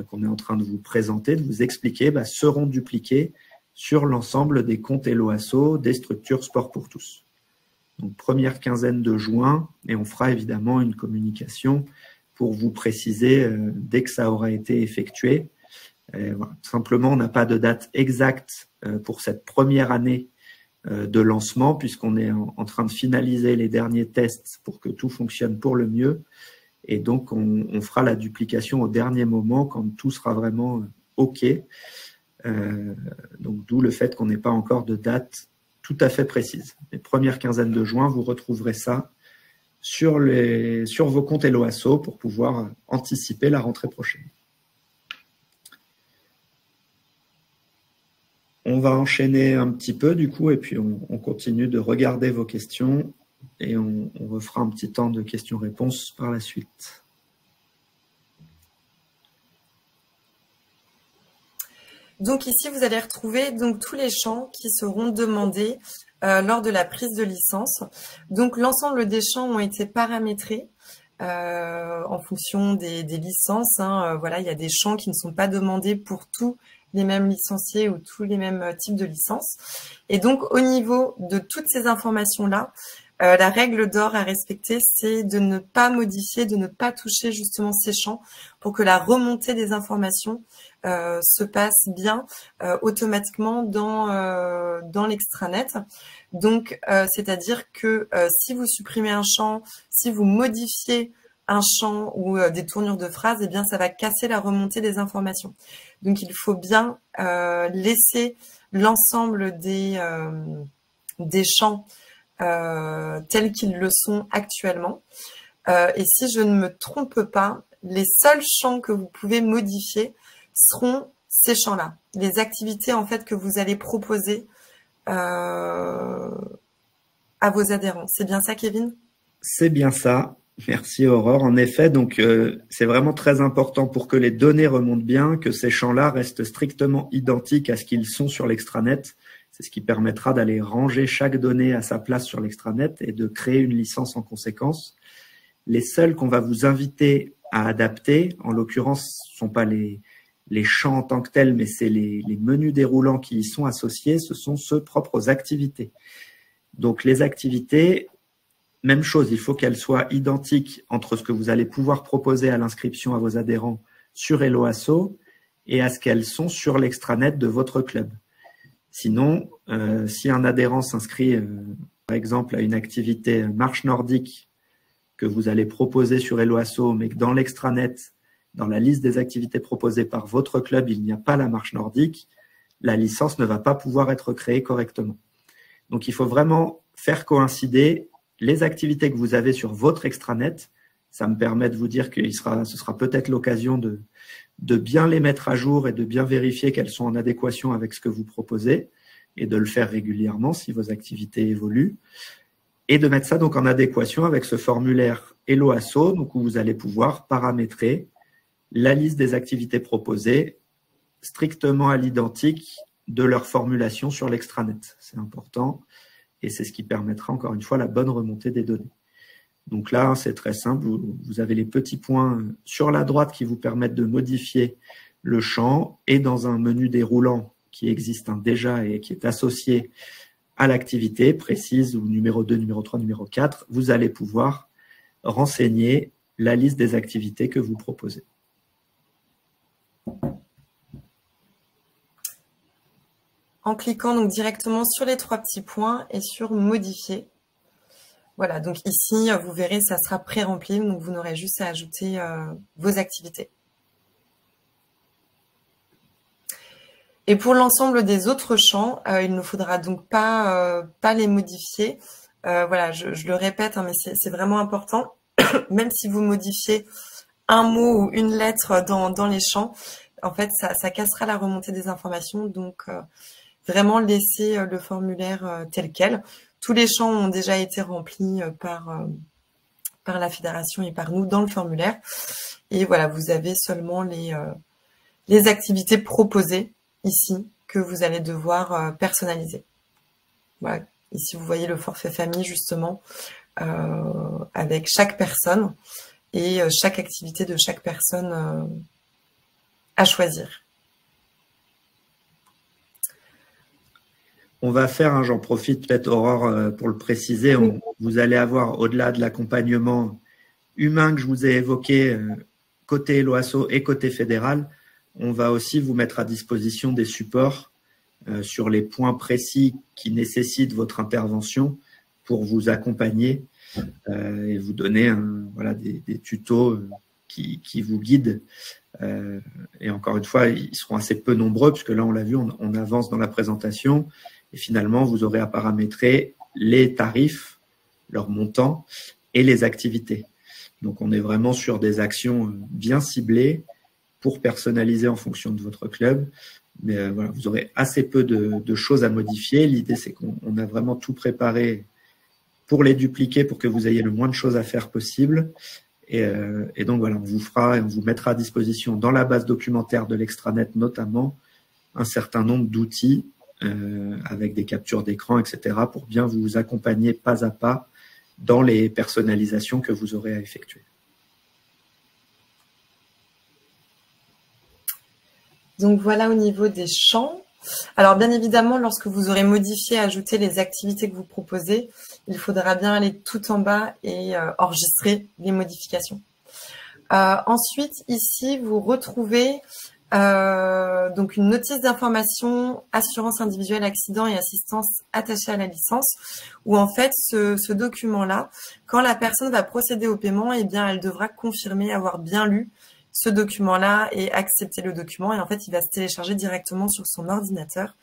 qu'on est en train de vous présenter, de vous expliquer, seront dupliqués sur l'ensemble des comptes Helloasso des structures Sport pour tous. Donc première quinzaine de juin, et on fera évidemment une communication pour vous préciser dès que ça aura été effectué. Voilà. Simplement, on n'a pas de date exacte pour cette première année de lancement, puisqu'on est en train de finaliser les derniers tests pour que tout fonctionne pour le mieux. Et donc, on fera la duplication au dernier moment quand tout sera vraiment OK. Donc, d'où le fait qu'on n'ait pas encore de date tout à fait précise. Les premières quinzaines de juin, vous retrouverez ça sur vos comptes Helloasso pour pouvoir anticiper la rentrée prochaine. On va enchaîner un petit peu du coup et puis on continue de regarder vos questions et on refera un petit temps de questions-réponses par la suite. Donc ici, vous allez retrouver donc tous les champs qui seront demandés lors de la prise de licence. Donc l'ensemble des champs ont été paramétrés en fonction des licences. Voilà, il y a des champs qui ne sont pas demandés pour tous les mêmes licenciés ou tous les mêmes types de licences. Et donc, au niveau de toutes ces informations-là, la règle d'or à respecter, c'est de ne pas modifier, de ne pas toucher justement ces champs pour que la remontée des informations se passe bien automatiquement dans l'extranet. Donc, c'est-à-dire que si vous supprimez un champ, si vous modifiez un champ ou des tournures de phrases, eh bien, ça va casser la remontée des informations. Donc, il faut bien laisser l'ensemble des champs tels qu'ils le sont actuellement. Et si je ne me trompe pas, les seuls champs que vous pouvez modifier seront ces champs-là, les activités en fait que vous allez proposer à vos adhérents. C'est bien ça, Kevin? C'est bien ça. Merci Aurore. En effet, donc c'est vraiment très important pour que les données remontent bien, que ces champs-là restent strictement identiques à ce qu'ils sont sur l'extranet. C'est ce qui permettra d'aller ranger chaque donnée à sa place sur l'extranet et de créer une licence en conséquence. Les seuls qu'on va vous inviter à adapter, en l'occurrence, ce ne sont pas les champs en tant que tels, mais c'est les menus déroulants qui y sont associés, ce sont ceux propres aux activités. Donc les activités, même chose, il faut qu'elles soient identiques entre ce que vous allez pouvoir proposer à l'inscription à vos adhérents sur Helloasso et à ce qu'elles sont sur l'extranet de votre club. Sinon, si un adhérent s'inscrit, par exemple, à une activité marche nordique que vous allez proposer sur Helloasso, mais que dans l'extranet, dans la liste des activités proposées par votre club, il n'y a pas la marche nordique, la licence ne va pas pouvoir être créée correctement. Donc, il faut vraiment faire coïncider les activités que vous avez sur votre extranet. Ça me permet de vous dire que ce sera peut-être l'occasion de bien les mettre à jour et de bien vérifier qu'elles sont en adéquation avec ce que vous proposez et de le faire régulièrement si vos activités évoluent. Et de mettre ça donc en adéquation avec ce formulaire Helloasso, donc où vous allez pouvoir paramétrer la liste des activités proposées strictement à l'identique de leur formulation sur l'extranet. C'est important et c'est ce qui permettra encore une fois la bonne remontée des données. Donc là, c'est très simple, vous avez les petits points sur la droite qui vous permettent de modifier le champ et dans un menu déroulant qui existe déjà et qui est associé à l'activité précise ou numéro 2, numéro 3, numéro 4, vous allez pouvoir renseigner la liste des activités que vous proposez. En cliquant donc directement sur les 3 petits points et sur modifier. Voilà, donc ici, vous verrez, ça sera pré-rempli, donc vous n'aurez juste à ajouter vos activités. Et pour l'ensemble des autres champs, il ne faudra donc pas les modifier. Voilà, je le répète, hein, mais c'est vraiment important. Même si vous modifiez un mot ou une lettre dans les champs, en fait, ça cassera la remontée des informations. Donc, vraiment laisser le formulaire tel quel. Tous les champs ont déjà été remplis par la fédération et par nous dans le formulaire. Et voilà, vous avez seulement les activités proposées ici que vous allez devoir personnaliser. Voilà. Ici, vous voyez le forfait famille, justement. avec chaque personne et chaque activité de chaque personne à choisir. On va faire, j'en profite peut-être Aurore pour le préciser, vous allez avoir au-delà de l'accompagnement humain que je vous ai évoqué côté LOASO et côté fédéral, on va aussi vous mettre à disposition des supports sur les points précis qui nécessitent votre intervention pour vous accompagner et vous donner des tutos qui vous guident. Et encore une fois, ils seront assez peu nombreux puisque là, on l'a vu, on avance dans la présentation et finalement, vous aurez à paramétrer les tarifs, leur montant et les activités. Donc, on est vraiment sur des actions bien ciblées pour personnaliser en fonction de votre club. Mais voilà, vous aurez assez peu de choses à modifier. L'idée, c'est qu'on a vraiment tout préparé pour les dupliquer, pour que vous ayez le moins de choses à faire possible. Et donc, voilà, on vous fera et on vous mettra à disposition dans la base documentaire de l'extranet, notamment, un certain nombre d'outils avec des captures d'écran, etc., pour bien vous accompagner pas à pas dans les personnalisations que vous aurez à effectuer. Donc voilà au niveau des champs. Alors bien évidemment, lorsque vous aurez modifié, ajouté les activités que vous proposez, il faudra bien aller tout en bas et enregistrer les modifications. Ensuite, ici, vous retrouvez donc une notice d'information, assurance individuelle, accident et assistance attachée à la licence, où en fait ce document-là, quand la personne va procéder au paiement, eh bien elle devra confirmer avoir bien lu ce document-là et accepter le document. Et en fait, il va se télécharger directement sur son ordinateur.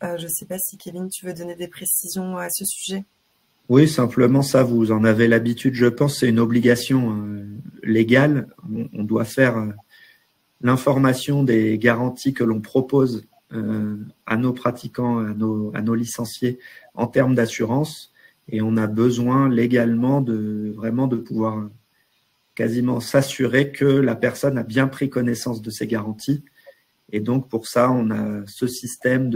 Je ne sais pas si Kevin, tu veux donner des précisions à ce sujet. Oui, simplement ça, vous en avez l'habitude, je pense, c'est une obligation légale. On doit faire l'information des garanties que l'on propose à nos pratiquants, à nos licenciés en termes d'assurance. Et on a besoin légalement de pouvoir quasiment s'assurer que la personne a bien pris connaissance de ces garanties. Et donc, pour ça, on a ce système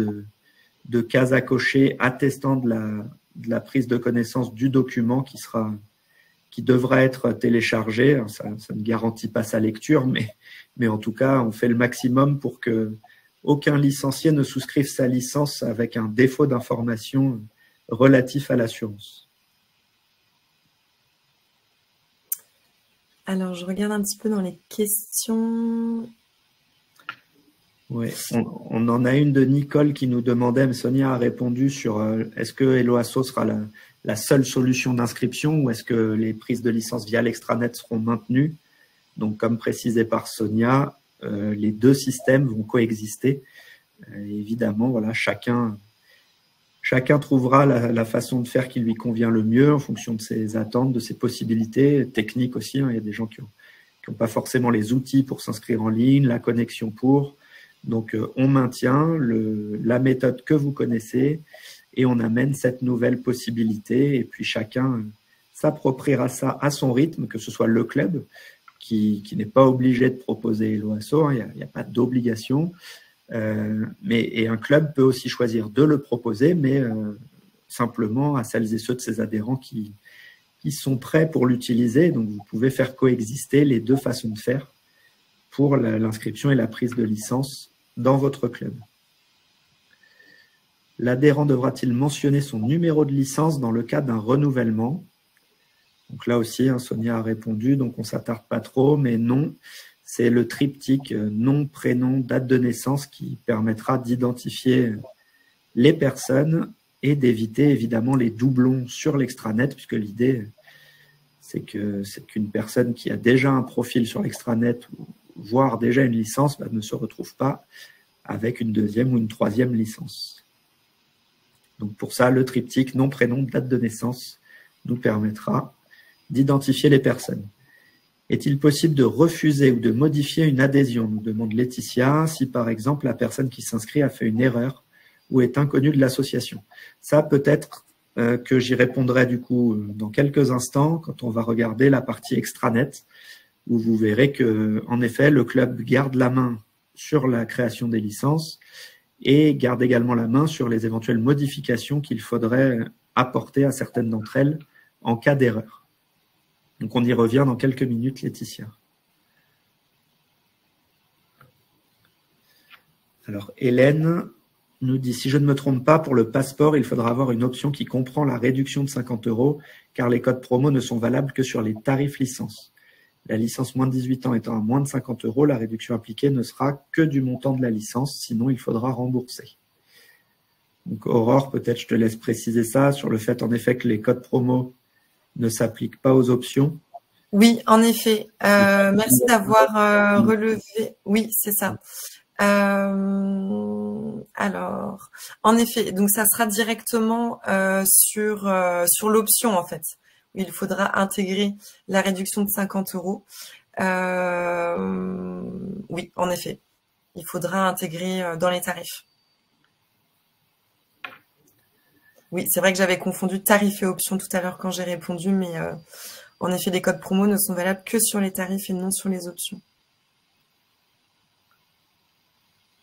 de cases à cocher attestant de la prise de connaissance du document qui devra être téléchargé. Alors, ça ne garantit pas sa lecture, mais en tout cas, on fait le maximum pour que aucun licencié ne souscrive sa licence avec un défaut d'information relatif à l'assurance. Alors, je regarde un petit peu dans les questions. Oui, on en a une de Nicole qui nous demandait, mais Sonia a répondu sur est-ce que LOASO sera la seule solution d'inscription ou est-ce que les prises de licence via l'extranet seront maintenues? Donc, comme précisé par Sonia, les deux systèmes vont coexister. Évidemment, voilà, chacun trouvera la façon de faire qui lui convient le mieux en fonction de ses attentes, de ses possibilités techniques aussi. Il y a des gens qui n'ont pas forcément les outils pour s'inscrire en ligne, la connexion pour. Donc, on maintient la méthode que vous connaissez et on amène cette nouvelle possibilité. Et puis, chacun s'appropriera ça à son rythme, que ce soit le club qui n'est pas obligé de proposer LOASO. Il n'y a pas d'obligation. Et un club peut aussi choisir de le proposer, mais simplement à celles et ceux de ses adhérents qui sont prêts pour l'utiliser. Donc, vous pouvez faire coexister les deux façons de faire pour l'inscription et la prise de licence dans votre club. L'adhérent devra-t-il mentionner son numéro de licence dans le cas d'un renouvellement? Donc là aussi, Sonia a répondu, donc on ne s'attarde pas trop, mais non. C'est le triptyque nom, prénom, date de naissance qui permettra d'identifier les personnes et d'éviter évidemment les doublons sur l'extranet, puisque l'idée, c'est qu'une personne qui a déjà un profil sur l'extranet, voire déjà une licence, ne se retrouve pas avec une deuxième ou une troisième licence. Donc pour ça, le triptyque nom, prénom, date de naissance nous permettra d'identifier les personnes. Est-il possible de refuser ou de modifier une adhésion, nous demande Laetitia, si par exemple la personne qui s'inscrit a fait une erreur ou est inconnue de l'association? Ça peut-être que j'y répondrai du coup dans quelques instants quand on va regarder la partie extranet, où vous verrez que, en effet, le club garde la main sur la création des licences et garde également la main sur les éventuelles modifications qu'il faudrait apporter à certaines d'entre elles en cas d'erreur. Donc, on y revient dans quelques minutes, Laetitia. Alors, Hélène nous dit, si je ne me trompe pas, pour le passeport, il faudra avoir une option qui comprend la réduction de 50 €, car les codes promo ne sont valables que sur les tarifs licence. La licence moins de 18 ans étant à moins de 50 €, la réduction appliquée ne sera que du montant de la licence, sinon il faudra rembourser. Donc, Aurore, peut-être je te laisse préciser ça, sur le fait en effet que les codes promo ne s'appliquent pas aux options. Oui, en effet. Merci d'avoir relevé. Oui, c'est ça. Alors, en effet, donc ça sera directement sur l'option en fait. Où il faudra intégrer la réduction de 50 €. Oui, en effet, il faudra intégrer dans les tarifs. Oui, c'est vrai que j'avais confondu tarif et option tout à l'heure quand j'ai répondu, mais en effet, les codes promo ne sont valables que sur les tarifs et non sur les options.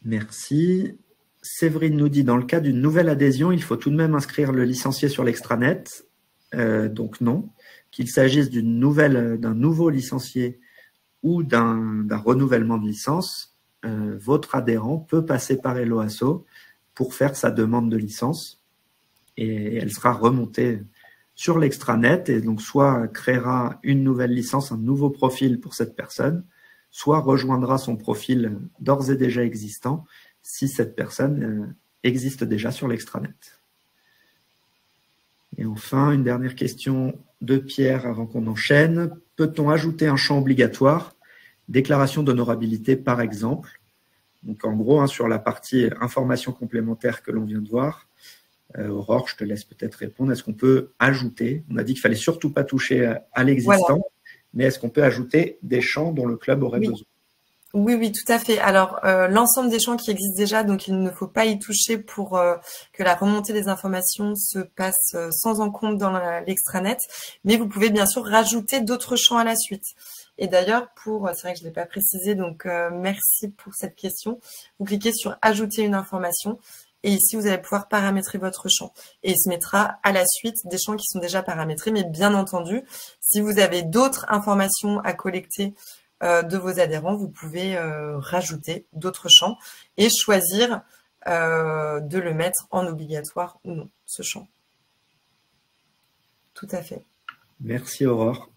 Merci. Séverine nous dit, dans le cas d'une nouvelle adhésion, il faut tout de même inscrire le licencié sur l'extranet. Donc non. Qu'il s'agisse d'un nouveau licencié ou d'un renouvellement de licence, votre adhérent peut passer par Helloasso pour faire sa demande de licence et elle sera remontée sur l'extranet et donc soit créera une nouvelle licence, un nouveau profil pour cette personne, soit rejoindra son profil d'ores et déjà existant si cette personne existe déjà sur l'extranet. Et enfin, une dernière question de Pierre avant qu'on enchaîne. Peut-on ajouter un champ obligatoire, déclaration d'honorabilité par exemple? Donc en gros, sur la partie information complémentaire que l'on vient de voir, Aurore, je te laisse peut-être répondre. Est-ce qu'on peut ajouter, on a dit qu'il fallait surtout pas toucher à l'existant, voilà. Mais est-ce qu'on peut ajouter des champs dont le club aurait besoin? Oui, tout à fait. Alors, l'ensemble des champs qui existent déjà, donc il ne faut pas y toucher pour que la remontée des informations se passe sans encombre dans l'extranet. Mais vous pouvez bien sûr rajouter d'autres champs à la suite. Et d'ailleurs, c'est vrai que je ne l'ai pas précisé, donc merci pour cette question. Vous cliquez sur « Ajouter une information ». Et ici, vous allez pouvoir paramétrer votre champ. Et il se mettra à la suite des champs qui sont déjà paramétrés. Mais bien entendu, si vous avez d'autres informations à collecter de vos adhérents, vous pouvez rajouter d'autres champs et choisir de le mettre en obligatoire ou non, ce champ. Tout à fait. Merci Aurore.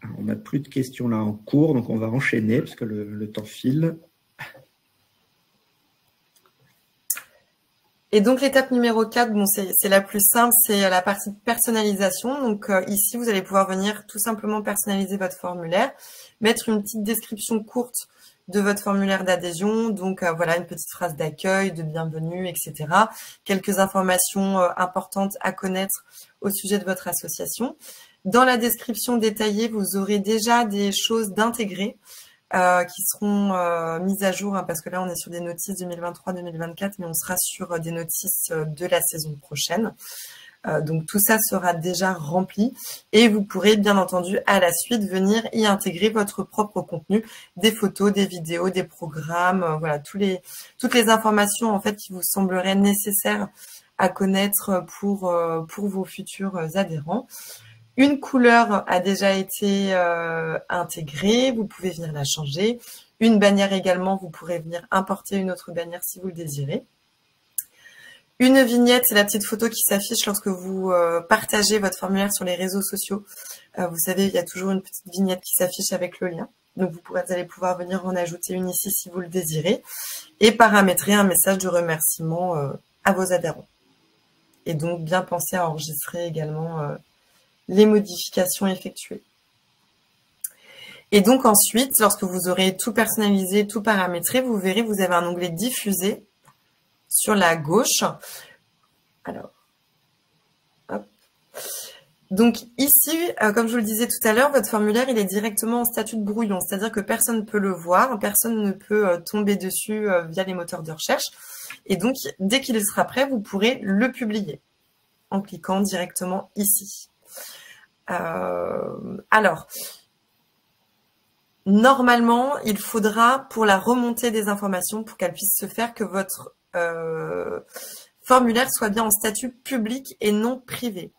Alors, on n'a plus de questions là en cours, donc on va enchaîner parce que le temps file. Et donc, l'étape numéro 4, bon, c'est la plus simple, c'est la partie personnalisation. Donc, ici, vous allez pouvoir venir tout simplement personnaliser votre formulaire, mettre une petite description courte de votre formulaire d'adhésion. Donc, voilà, une petite phrase d'accueil, de bienvenue, etc. Quelques informations importantes à connaître au sujet de votre association. Dans la description détaillée, vous aurez déjà des choses d'intégrer. Qui seront mises à jour, parce que là, on est sur des notices 2023-2024, mais on sera sur des notices de la saison prochaine. Donc, tout ça sera déjà rempli et vous pourrez, bien entendu, à la suite, venir y intégrer votre propre contenu, des photos, des vidéos, des programmes, voilà, toutes les informations, en fait, qui vous sembleraient nécessaires à connaître pour vos futurs adhérents. Une couleur a déjà été intégrée, vous pouvez venir la changer. Une bannière également, vous pourrez venir importer une autre bannière si vous le désirez. Une vignette, c'est la petite photo qui s'affiche lorsque vous partagez votre formulaire sur les réseaux sociaux. Vous savez, il y a toujours une petite vignette qui s'affiche avec le lien. Donc, vous allez pouvoir venir en ajouter une ici si vous le désirez. Et paramétrer un message de remerciement à vos adhérents. Et donc, bien penser à enregistrer également les modifications effectuées. Et donc ensuite, lorsque vous aurez tout personnalisé, tout paramétré, vous verrez, vous avez un onglet diffusé sur la gauche. Alors, hop. Donc ici, comme je vous le disais tout à l'heure, votre formulaire, il est directement en statut de brouillon, c'est-à-dire que personne ne peut le voir, personne ne peut tomber dessus via les moteurs de recherche. Et donc, dès qu'il sera prêt, vous pourrez le publier en cliquant directement ici. Alors, normalement, il faudra, pour la remontée des informations, pour qu'elle puisse se faire, que votre formulaire soit bien en statut public et non privé.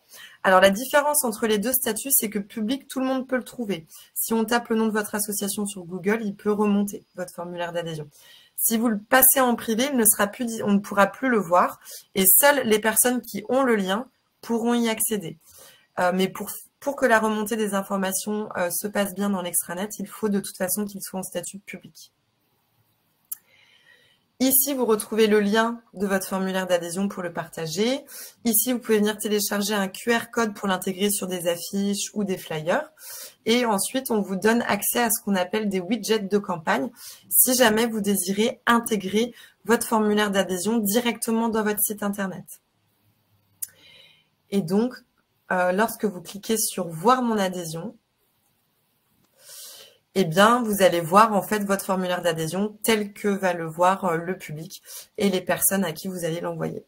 Alors, la différence entre les deux statuts, c'est que public, tout le monde peut le trouver. Si on tape le nom de votre association sur Google, il peut remonter votre formulaire d'adhésion. Si vous le passez en privé, on ne pourra plus le voir et seules les personnes qui ont le lien pourront y accéder. Mais pour que la remontée des informations se passe bien dans l'extranet, il faut de toute façon qu'il soit en statut public. Ici, vous retrouvez le lien de votre formulaire d'adhésion pour le partager. Ici, vous pouvez venir télécharger un QR code pour l'intégrer sur des affiches ou des flyers. Et ensuite, on vous donne accès à ce qu'on appelle des widgets de campagne, si jamais vous désirez intégrer votre formulaire d'adhésion directement dans votre site internet. Et donc, lorsque vous cliquez sur « Voir mon adhésion », eh bien, vous allez voir en fait votre formulaire d'adhésion tel que va le voir le public et les personnes à qui vous allez l'envoyer.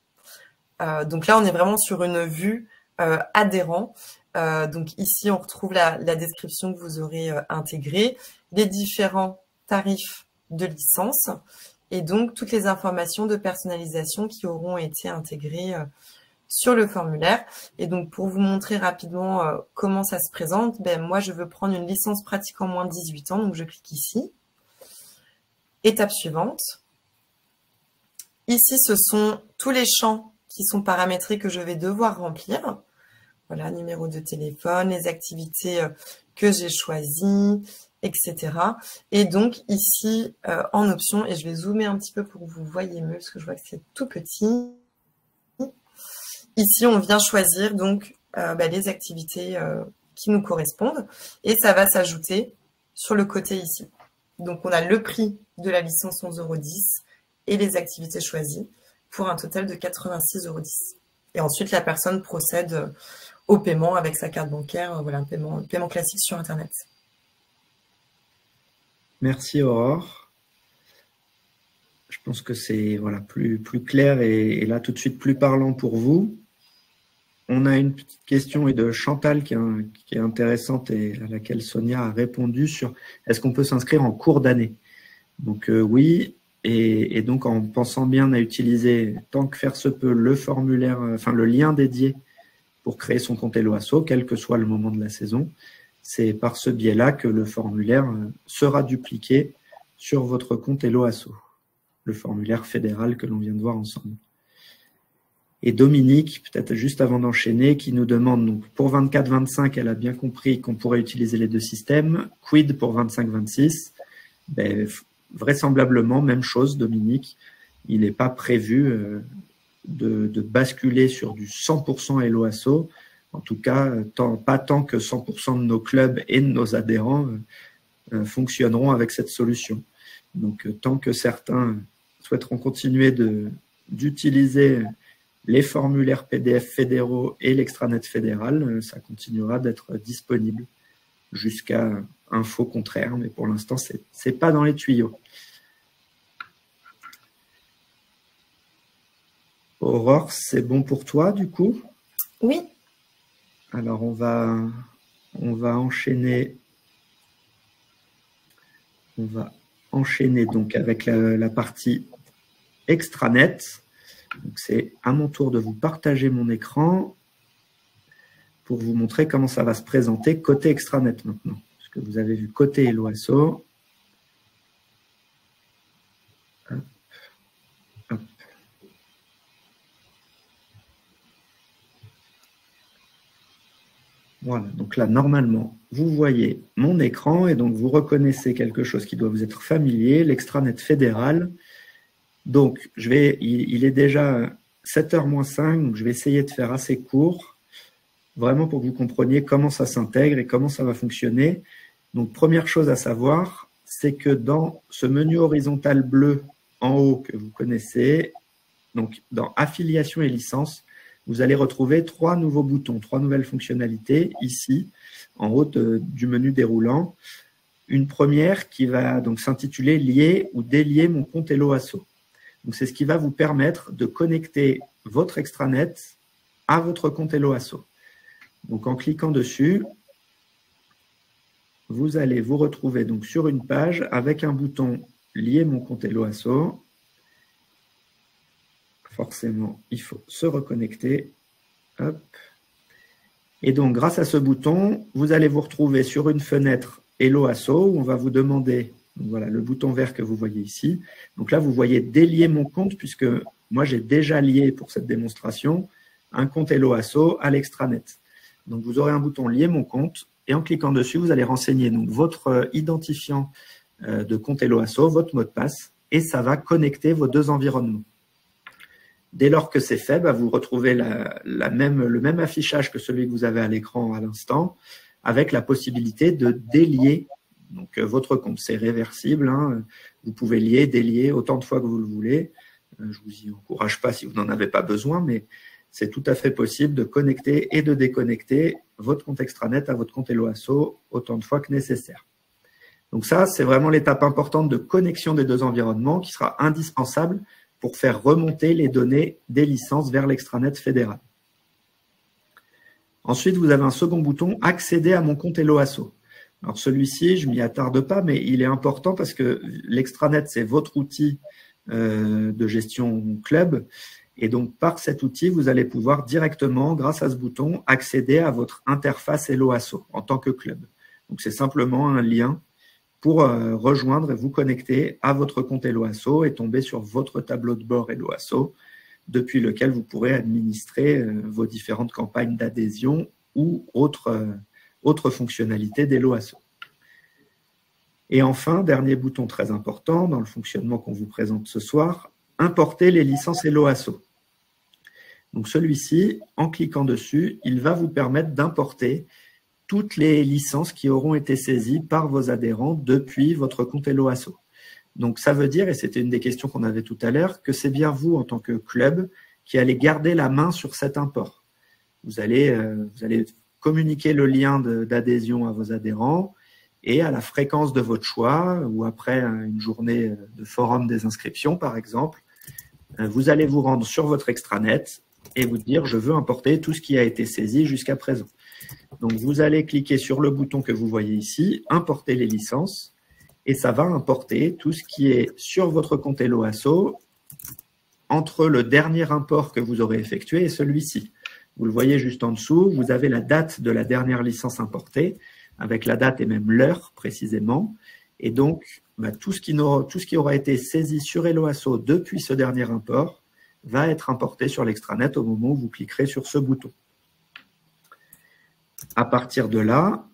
Donc là, on est vraiment sur une vue adhérent. Donc ici, on retrouve la description que vous aurez intégrée, les différents tarifs de licence et donc toutes les informations de personnalisation qui auront été intégrées sur le formulaire. Et donc, pour vous montrer rapidement comment ça se présente, moi, je veux prendre une licence pratique en moins de 18 ans. Donc, je clique ici. Étape suivante. Ici, ce sont tous les champs qui sont paramétrés que je vais devoir remplir. Voilà, numéro de téléphone, les activités que j'ai choisies, etc. Et donc, ici, en option, et je vais zoomer un petit peu pour que vous voyez mieux, parce que je vois que c'est tout petit. Ici, on vient choisir donc les activités qui nous correspondent et ça va s'ajouter sur le côté ici. Donc, on a le prix de la licence 11,10 € et les activités choisies pour un total de 86,10 €. Et ensuite, la personne procède au paiement avec sa carte bancaire, voilà, un paiement classique sur Internet. Merci Aurore. Je pense que c'est voilà, plus clair et là tout de suite plus parlant pour vous. On a une petite question de Chantal qui est intéressante et à laquelle Sonia a répondu sur est-ce qu'on peut s'inscrire en cours d'année. Donc oui, et donc en pensant bien à utiliser tant que faire se peut le formulaire, enfin le lien dédié pour créer son compte Helloasso, quel que soit le moment de la saison, c'est par ce biais-là que le formulaire sera dupliqué sur votre compte Helloasso, le formulaire fédéral que l'on vient de voir ensemble. Et Dominique, peut-être juste avant d'enchaîner, qui nous demande, donc pour 24-25, elle a bien compris qu'on pourrait utiliser les deux systèmes. Quid pour 25-26 ? Vraisemblablement, même chose, Dominique. Il n'est pas prévu de basculer sur du 100% Helloasso. En tout cas, pas tant que 100% de nos clubs et de nos adhérents fonctionneront avec cette solution. Donc, tant que certains souhaiteront continuer d'utiliser les formulaires PDF fédéraux et l'extranet fédéral, ça continuera d'être disponible jusqu'à info contraire, mais pour l'instant, c'est pas dans les tuyaux. Aurore, c'est bon pour toi, du coup? Oui. Alors, on va enchaîner. On va enchaîner donc avec la partie extranet. Donc, c'est à mon tour de vous partager mon écran pour vous montrer comment ça va se présenter côté extranet maintenant. Parce que vous avez vu côté Helloasso. Hop, hop. Voilà, donc là, normalement, vous voyez mon écran et donc vous reconnaissez quelque chose qui doit vous être familier, l'extranet fédéral. Donc, il est déjà 7h-5, donc je vais essayer de faire assez court, vraiment pour que vous compreniez comment ça s'intègre et comment ça va fonctionner. Donc, première chose à savoir, c'est que dans ce menu horizontal bleu en haut que vous connaissez, donc dans affiliation et licence, vous allez retrouver 3 nouveaux boutons, 3 nouvelles fonctionnalités ici, en haut du menu déroulant. Une première qui va donc s'intituler « Lier ou délier mon compte Helloasso ». Donc, c'est ce qui va vous permettre de connecter votre extranet à votre compte Helloasso. Donc, en cliquant dessus, vous allez vous retrouver donc sur une page avec un bouton « Lier mon compte Helloasso ». Forcément, il faut se reconnecter. Hop. Et donc, grâce à ce bouton, vous allez vous retrouver sur une fenêtre Hello Asso où on va vous demander, voilà, le bouton vert que vous voyez ici. Donc là, vous voyez délier mon compte puisque moi, j'ai déjà lié pour cette démonstration un compte Hello Asso à l'extranet. Donc, vous aurez un bouton lier mon compte et en cliquant dessus, vous allez renseigner donc, votre identifiant de compte Hello Asso, votre mot de passe et ça va connecter vos deux environnements. Dès lors que c'est fait, vous retrouvez le même affichage que celui que vous avez à l'écran à l'instant, avec la possibilité de délier donc, votre compte. C'est réversible, hein. Vous pouvez lier, délier autant de fois que vous le voulez. Je ne vous y encourage pas si vous n'en avez pas besoin, mais c'est tout à fait possible de connecter et de déconnecter votre compte extranet à votre compte Hello Asso autant de fois que nécessaire. Donc ça, c'est vraiment l'étape importante de connexion des deux environnements qui sera indispensable pour faire remonter les données des licences vers l'extranet fédéral. Ensuite, vous avez un second bouton « Accéder à mon compte Hello Asso ». Alors celui-ci, je ne m'y attarde pas, mais il est important parce que l'extranet, c'est votre outil de gestion club. Et donc, par cet outil, vous allez pouvoir directement, grâce à ce bouton, accéder à votre interface Hello Asso en tant que club. Donc, c'est simplement un lien pour rejoindre et vous connecter à votre compte Hello Asso et tomber sur votre tableau de bord Hello Asso, depuis lequel vous pourrez administrer vos différentes campagnes d'adhésion ou autres fonctionnalités d'Hello Asso. Et enfin, dernier bouton très important dans le fonctionnement qu'on vous présente ce soir, importer les licences Hello Asso. Donc celui-ci, en cliquant dessus, il va vous permettre d'importer toutes les licences qui auront été saisies par vos adhérents depuis votre compte Hello Asso. Donc ça veut dire, et c'était une des questions qu'on avait tout à l'heure, que c'est bien vous en tant que club qui allez garder la main sur cet import. Vous allez communiquer le lien d'adhésion à vos adhérents et à la fréquence de votre choix ou après une journée de forum des inscriptions par exemple, vous allez vous rendre sur votre extranet et vous dire je veux importer tout ce qui a été saisi jusqu'à présent. Donc, vous allez cliquer sur le bouton que vous voyez ici, importer les licences, et ça va importer tout ce qui est sur votre compte Hello Asso entre le dernier import que vous aurez effectué et celui-ci. Vous le voyez juste en dessous, vous avez la date de la dernière licence importée, avec la date et même l'heure précisément. Et donc, tout ce qui aura été saisi sur Hello Asso depuis ce dernier import va être importé sur l'extranet au moment où vous cliquerez sur ce bouton. À partir de là,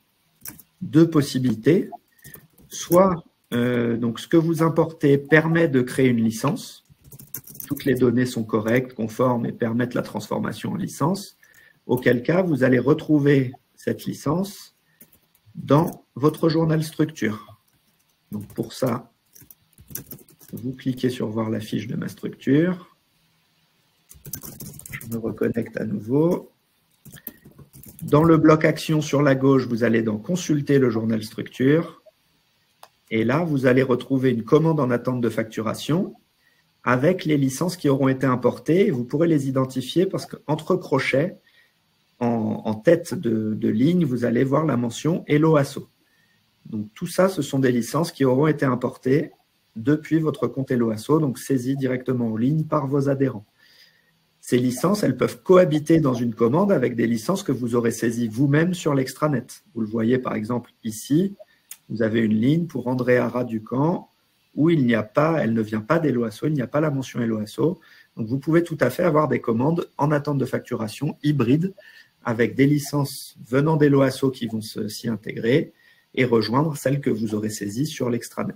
deux possibilités. Soit donc ce que vous importez permet de créer une licence. Toutes les données sont correctes, conformes et permettent la transformation en licence. Auquel cas, vous allez retrouver cette licence dans votre journal structure. Donc pour ça, vous cliquez sur « Voir la fiche de ma structure ». Je me reconnecte à nouveau. Dans le bloc action sur la gauche, vous allez dans consulter le journal structure. Et là, vous allez retrouver une commande en attente de facturation avec les licences qui auront été importées. Vous pourrez les identifier parce qu'entre crochets, en tête de ligne, vous allez voir la mention Hello Asso. Donc tout ça, ce sont des licences qui auront été importées depuis votre compte Hello Asso, donc saisies directement en ligne par vos adhérents. Ces licences, elles peuvent cohabiter dans une commande avec des licences que vous aurez saisies vous-même sur l'extranet. Vous le voyez par exemple ici, vous avez une ligne pour André Ducamp où elle ne vient pas d'Hello Asso, il n'y a pas la mention Hello Asso. Donc vous pouvez tout à fait avoir des commandes en attente de facturation hybrides avec des licences venant d'Hello Asso qui vont s'y intégrer et rejoindre celles que vous aurez saisies sur l'extranet.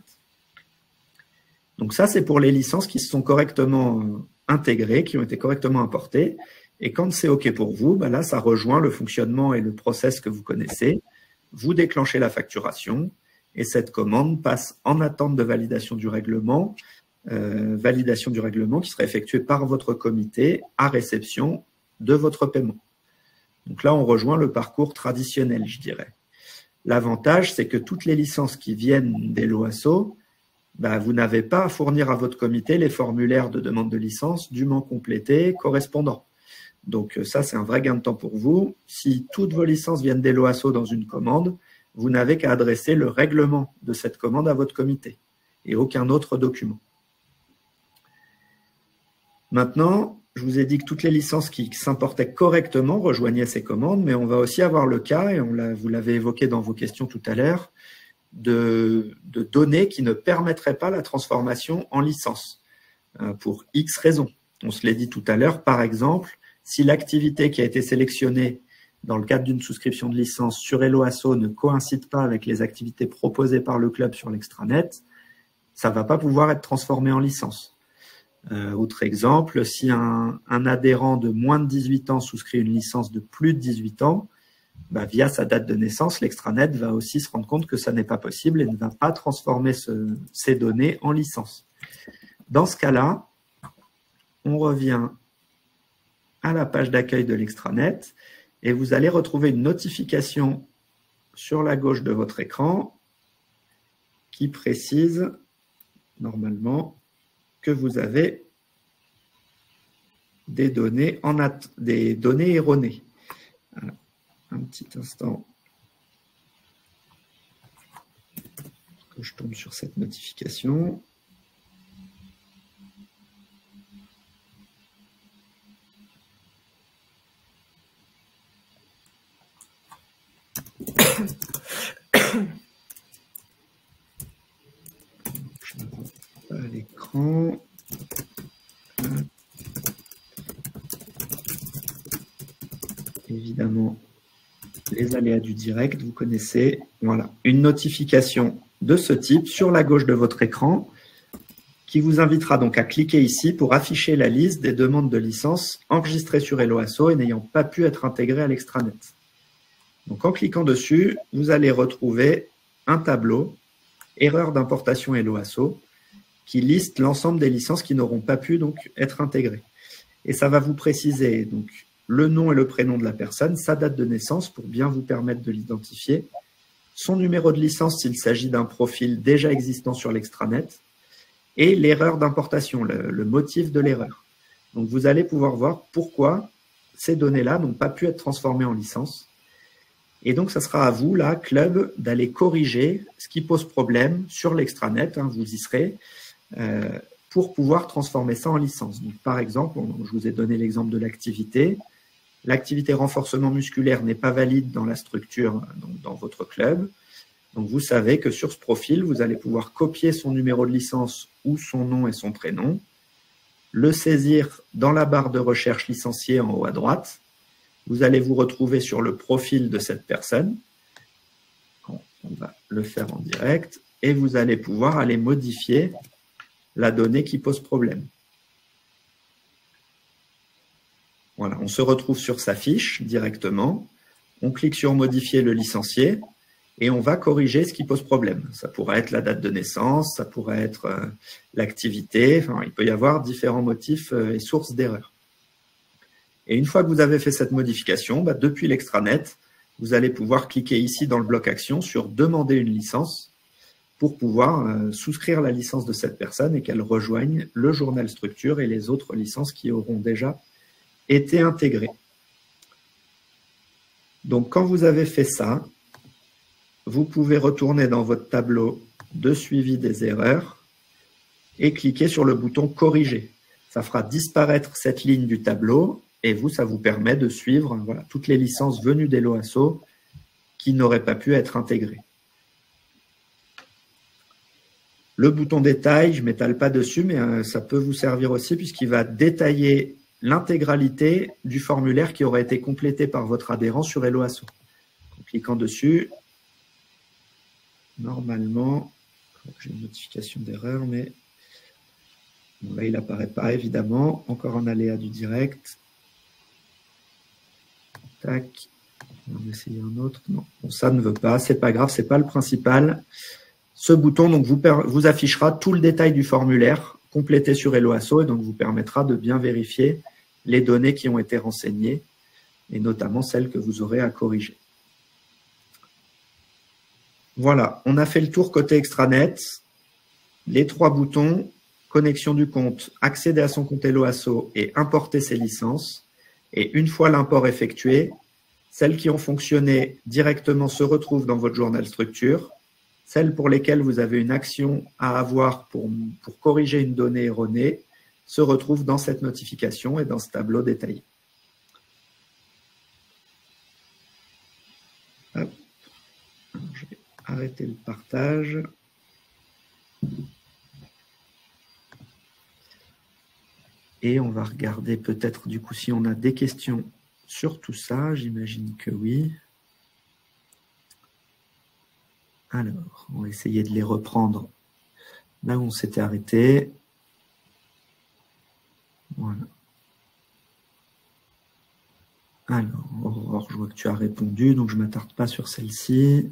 Donc ça, c'est pour les licences qui se sont correctement intégrées, qui ont été correctement importées. Et quand c'est OK pour vous, là, ça rejoint le fonctionnement et le process que vous connaissez. Vous déclenchez la facturation et cette commande passe en attente de validation du règlement qui sera effectuée par votre comité à réception de votre paiement. Donc là, on rejoint le parcours traditionnel, je dirais. L'avantage, c'est que toutes les licences qui viennent d'Hello Asso, vous n'avez pas à fournir à votre comité les formulaires de demande de licence dûment complétés correspondants. Donc ça, c'est un vrai gain de temps pour vous. Si toutes vos licences viennent d'Hello Asso dans une commande, vous n'avez qu'à adresser le règlement de cette commande à votre comité et aucun autre document. Maintenant, je vous ai dit que toutes les licences qui s'importaient correctement rejoignaient ces commandes, mais on va aussi avoir le cas, et vous l'avez évoqué dans vos questions tout à l'heure, de données qui ne permettraient pas la transformation en licence, pour X raisons. On se l'est dit tout à l'heure, par exemple, si l'activité qui a été sélectionnée dans le cadre d'une souscription de licence sur Helloasso ne coïncide pas avec les activités proposées par le club sur l'extranet, ça ne va pas pouvoir être transformé en licence. Autre exemple, si un adhérent de moins de 18 ans souscrit une licence de plus de 18 ans, via sa date de naissance, l'extranet va aussi se rendre compte que ça n'est pas possible et ne va pas transformer ces données en licence. Dans ce cas-là, on revient à la page d'accueil de l'extranet et vous allez retrouver une notification sur la gauche de votre écran qui précise normalement que vous avez des données erronées. Alors, un petit instant que je tombe sur cette notification. Je ne vois pas l'écran. Évidemment, les aléas du direct, vous connaissez. Voilà, une notification de ce type sur la gauche de votre écran qui vous invitera donc à cliquer ici pour afficher la liste des demandes de licence enregistrées sur Helloasso et n'ayant pas pu être intégrées à l'extranet. Donc en cliquant dessus, vous allez retrouver un tableau, erreur d'importation Helloasso, qui liste l'ensemble des licences qui n'auront pas pu donc être intégrées. Et ça va vous préciser donc le nom et le prénom de la personne, sa date de naissance pour bien vous permettre de l'identifier, son numéro de licence s'il s'agit d'un profil déjà existant sur l'extranet, et l'erreur d'importation, le motif de l'erreur. Donc vous allez pouvoir voir pourquoi ces données-là n'ont pas pu être transformées en licence. Et donc, ça sera à vous, là, club, d'aller corriger ce qui pose problème sur l'extranet, vous y serez, pour pouvoir transformer ça en licence. Donc, par exemple, je vous ai donné l'exemple de l'activité. L'activité renforcement musculaire n'est pas valide dans la structure, donc dans votre club. Donc, vous savez que sur ce profil, vous allez pouvoir copier son numéro de licence ou son nom et son prénom, le saisir dans la barre de recherche licencié en haut à droite. Vous allez vous retrouver sur le profil de cette personne. On va le faire en direct. Et vous allez pouvoir aller modifier la donnée qui pose problème. Voilà, on se retrouve sur sa fiche directement. On clique sur « Modifier le licencié » et on va corriger ce qui pose problème. Ça pourrait être la date de naissance, ça pourrait être l'activité. Enfin, il peut y avoir différents motifs et sources d'erreurs. Et une fois que vous avez fait cette modification, depuis l'extranet, vous allez pouvoir cliquer ici dans le bloc action sur « Demander une licence » pour pouvoir souscrire la licence de cette personne et qu'elle rejoigne le journal structure et les autres licences qui auront déjà été intégrées. Donc, quand vous avez fait ça, vous pouvez retourner dans votre tableau de suivi des erreurs et cliquer sur le bouton « Corriger ». Ça fera disparaître cette ligne du tableau. Et vous, ça vous permet de suivre toutes les licences venues d'Helloasso qui n'auraient pas pu être intégrées. Le bouton détail, je ne m'étale pas dessus, mais ça peut vous servir aussi puisqu'il va détailler l'intégralité du formulaire qui aurait été complété par votre adhérent sur Helloasso. En cliquant dessus, normalement, j'ai une notification d'erreur, mais bon, là, il n'apparaît pas évidemment. Encore un aléa du direct. Tac, on va essayer un autre. Non, bon, ça ne veut pas, c'est pas grave, c'est pas le principal. Ce bouton donc vous affichera tout le détail du formulaire complété sur Helloasso et donc vous permettra de bien vérifier les données qui ont été renseignées et notamment celles que vous aurez à corriger. Voilà, on a fait le tour côté extranet. Les trois boutons, connexion du compte, accéder à son compte Helloasso et importer ses licences. Et une fois l'import effectué, celles qui ont fonctionné directement se retrouvent dans votre journal structure. Celles pour lesquelles vous avez une action à avoir pour corriger une donnée erronée se retrouvent dans cette notification et dans ce tableau détaillé. Hop. Alors, je vais arrêter le partage. Et on va regarder peut-être du coup si on a des questions sur tout ça. J'imagine que oui. Alors, on va essayer de les reprendre là où on s'était arrêté. Voilà. Alors, Aurore, je vois que tu as répondu, donc je ne m'attarde pas sur celle-ci.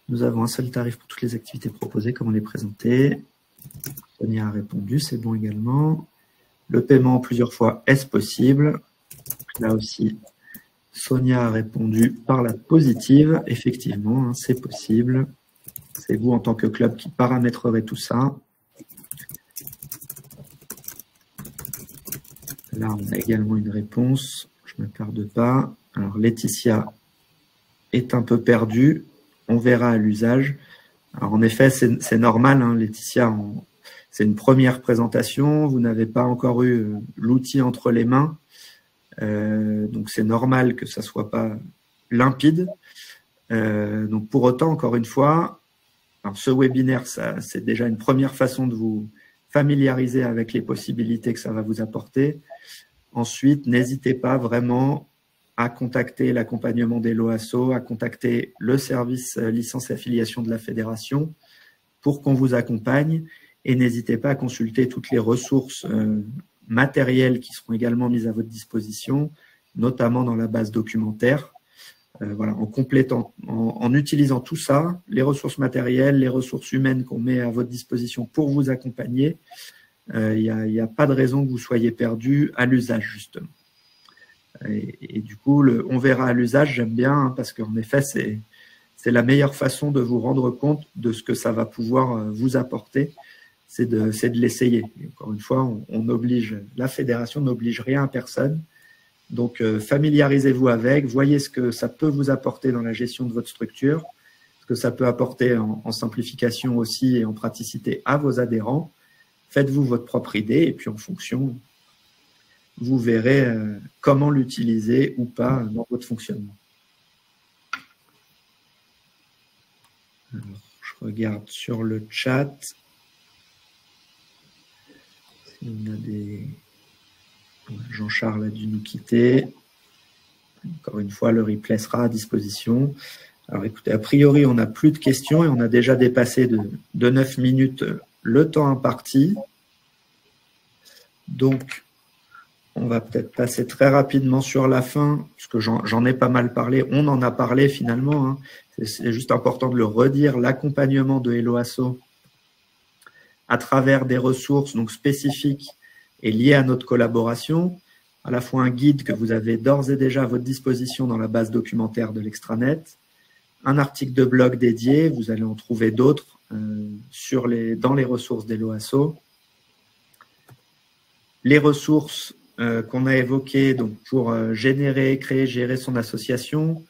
Nous avons un seul tarif pour toutes les activités proposées, comme on les présentait. Sonia a répondu, c'est bon également. Le paiement en plusieurs fois, est-ce possible? Là aussi, Sonia a répondu par la positive. Effectivement, hein, c'est possible. C'est vous en tant que club qui paramétrerez tout ça. Là, on a également une réponse. Je ne m'attarde pas. Alors, Laetitia est un peu perdue. On verra à l'usage. Alors, en effet, c'est normal, hein, Laetitia. C'est une première présentation. Vous n'avez pas encore eu l'outil entre les mains. Donc, c'est normal que ça ne soit pas limpide. Donc, pour autant, encore une fois, alors ce webinaire, c'est déjà une première façon de vous familiariser avec les possibilités que ça va vous apporter. Ensuite, n'hésitez pas vraiment à contacter l'accompagnement des LOASO, à contacter le service licence et affiliation de la fédération pour qu'on vous accompagne. Et n'hésitez pas à consulter toutes les ressources matérielles qui seront également mises à votre disposition, notamment dans la base documentaire. Voilà, en complétant, en utilisant tout ça, les ressources matérielles, les ressources humaines qu'on met à votre disposition pour vous accompagner, il n'y a pas de raison que vous soyez perdu à l'usage, justement. Et du coup, on verra à l'usage, j'aime bien, hein, parce qu'en effet, c'est la meilleure façon de vous rendre compte de ce que ça va pouvoir vous apporter, c'est de l'essayer. Encore une fois, la fédération n'oblige rien à personne. Donc, familiarisez-vous avec, voyez ce que ça peut vous apporter dans la gestion de votre structure, ce que ça peut apporter en simplification aussi et en praticité à vos adhérents. Faites-vous votre propre idée et puis en fonction, vous verrez comment l'utiliser ou pas dans votre fonctionnement. Alors, je regarde sur le chat. Si on a des... Jean-Charles a dû nous quitter. Encore une fois, le replay sera à disposition. Alors écoutez, a priori, on n'a plus de questions et on a déjà dépassé de 9 minutes le temps imparti. Donc, on va peut-être passer très rapidement sur la fin, parce que j'en ai pas mal parlé. On en a parlé finalement. Hein. C'est juste important de le redire. L'accompagnement de LOASO à travers des ressources donc spécifiques et lié à notre collaboration, à la fois un guide que vous avez d'ores et déjà à votre disposition dans la base documentaire de l'extranet, un article de blog dédié, vous allez en trouver d'autres dans les ressources des LOASO, les ressources qu'on a évoquées donc pour générer, créer, gérer son association,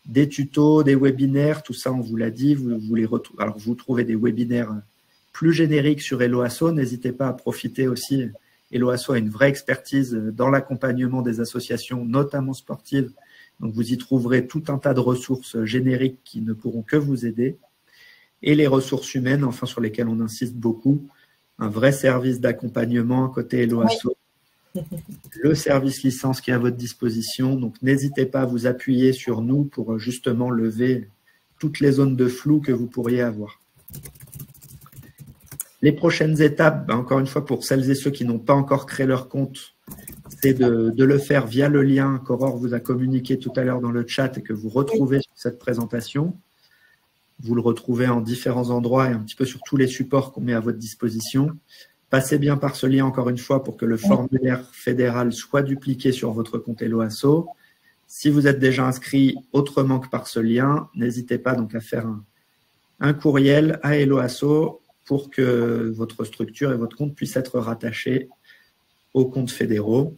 des tutos, des webinaires, tout ça on vous l'a dit, vous les retrouvez. Alors vous trouvez des webinaires plus génériques sur LOASO, n'hésitez pas à profiter aussi. LOASO a une vraie expertise dans l'accompagnement des associations, notamment sportives. Donc, vous y trouverez tout un tas de ressources génériques qui ne pourront que vous aider. Et les ressources humaines, enfin, sur lesquelles on insiste beaucoup. Un vrai service d'accompagnement à côté LOASO. Oui. Le service licence qui est à votre disposition. Donc, n'hésitez pas à vous appuyer sur nous pour justement lever toutes les zones de flou que vous pourriez avoir. Les prochaines étapes, encore une fois, pour celles et ceux qui n'ont pas encore créé leur compte, c'est de le faire via le lien qu'Aurore vous a communiqué tout à l'heure dans le chat et que vous retrouvez sur cette présentation. Vous le retrouvez en différents endroits et un petit peu sur tous les supports qu'on met à votre disposition. Passez bien par ce lien, encore une fois, pour que le formulaire fédéral soit dupliqué sur votre compte LOASO. Si vous êtes déjà inscrit autrement que par ce lien, n'hésitez pas donc à faire un courriel à LOASO pour que votre structure et votre compte puissent être rattachés aux comptes fédéraux.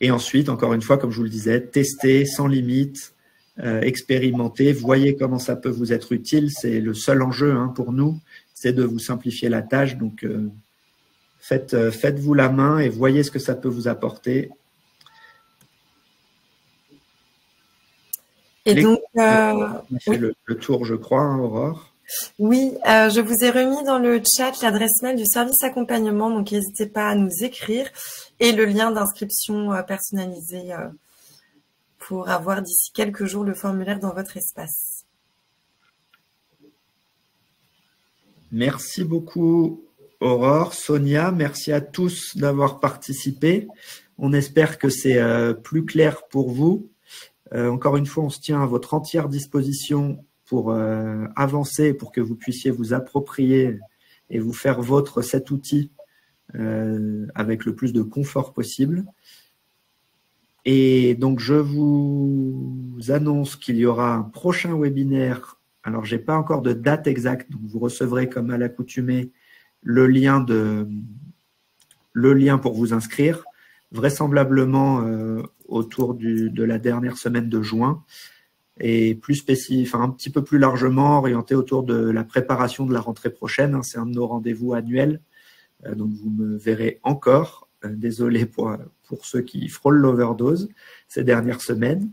Et ensuite, encore une fois, comme je vous le disais, testez sans limite, expérimentez, voyez comment ça peut vous être utile. C'est le seul enjeu pour nous, c'est de vous simplifier la tâche. Donc, Faites-vous la main et voyez ce que ça peut vous apporter. Et donc, on a fait le tour, je crois, hein, Aurore. Oui, je vous ai remis dans le chat l'adresse mail du service accompagnement, donc n'hésitez pas à nous écrire et le lien d'inscription personnalisé pour avoir d'ici quelques jours le formulaire dans votre espace. Merci beaucoup, Aurore, Sonia. Merci à tous d'avoir participé. On espère que c'est plus clair pour vous. Encore une fois, on se tient à votre entière disposition pour avancer, pour que vous puissiez vous approprier et vous faire vôtre cet outil avec le plus de confort possible. Et donc, je vous annonce qu'il y aura un prochain webinaire. Alors, je n'ai pas encore de date exacte, donc vous recevrez comme à l'accoutumée le lien pour vous inscrire, vraisemblablement autour de la dernière semaine de juin, et plus spécifique, un petit peu plus largement orienté autour de la préparation de la rentrée prochaine. C'est un de nos rendez-vous annuels, donc vous me verrez encore. Désolé pour ceux qui frôlent l'overdose ces dernières semaines.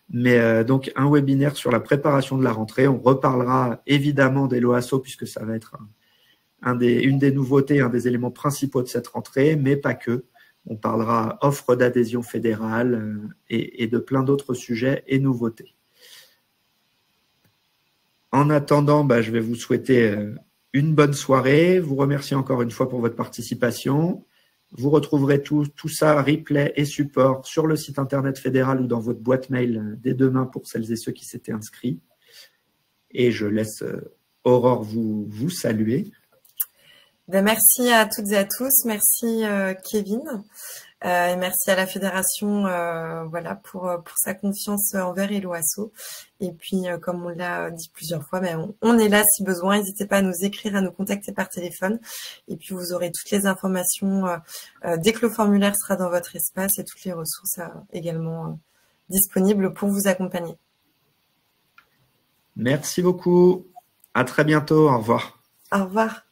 Mais donc, un webinaire sur la préparation de la rentrée. On reparlera évidemment des LOASO puisque ça va être une des nouveautés, un des éléments principaux de cette rentrée, mais pas que. On parlera offre d'adhésion fédérale et de plein d'autres sujets et nouveautés. En attendant, je vais vous souhaiter une bonne soirée. Vous remercier encore une fois pour votre participation. Vous retrouverez tout ça, replay et support, sur le site internet fédéral ou dans votre boîte mail dès demain pour celles et ceux qui s'étaient inscrits. Et je laisse Aurore vous saluer. Merci à toutes et à tous. Merci Kevin. Et merci à la fédération voilà, pour sa confiance envers Eloasso. Et puis, comme on l'a dit plusieurs fois, on est là si besoin. N'hésitez pas à nous écrire, à nous contacter par téléphone. Et puis, vous aurez toutes les informations dès que le formulaire sera dans votre espace et toutes les ressources également disponibles pour vous accompagner. Merci beaucoup. À très bientôt. Au revoir. Au revoir.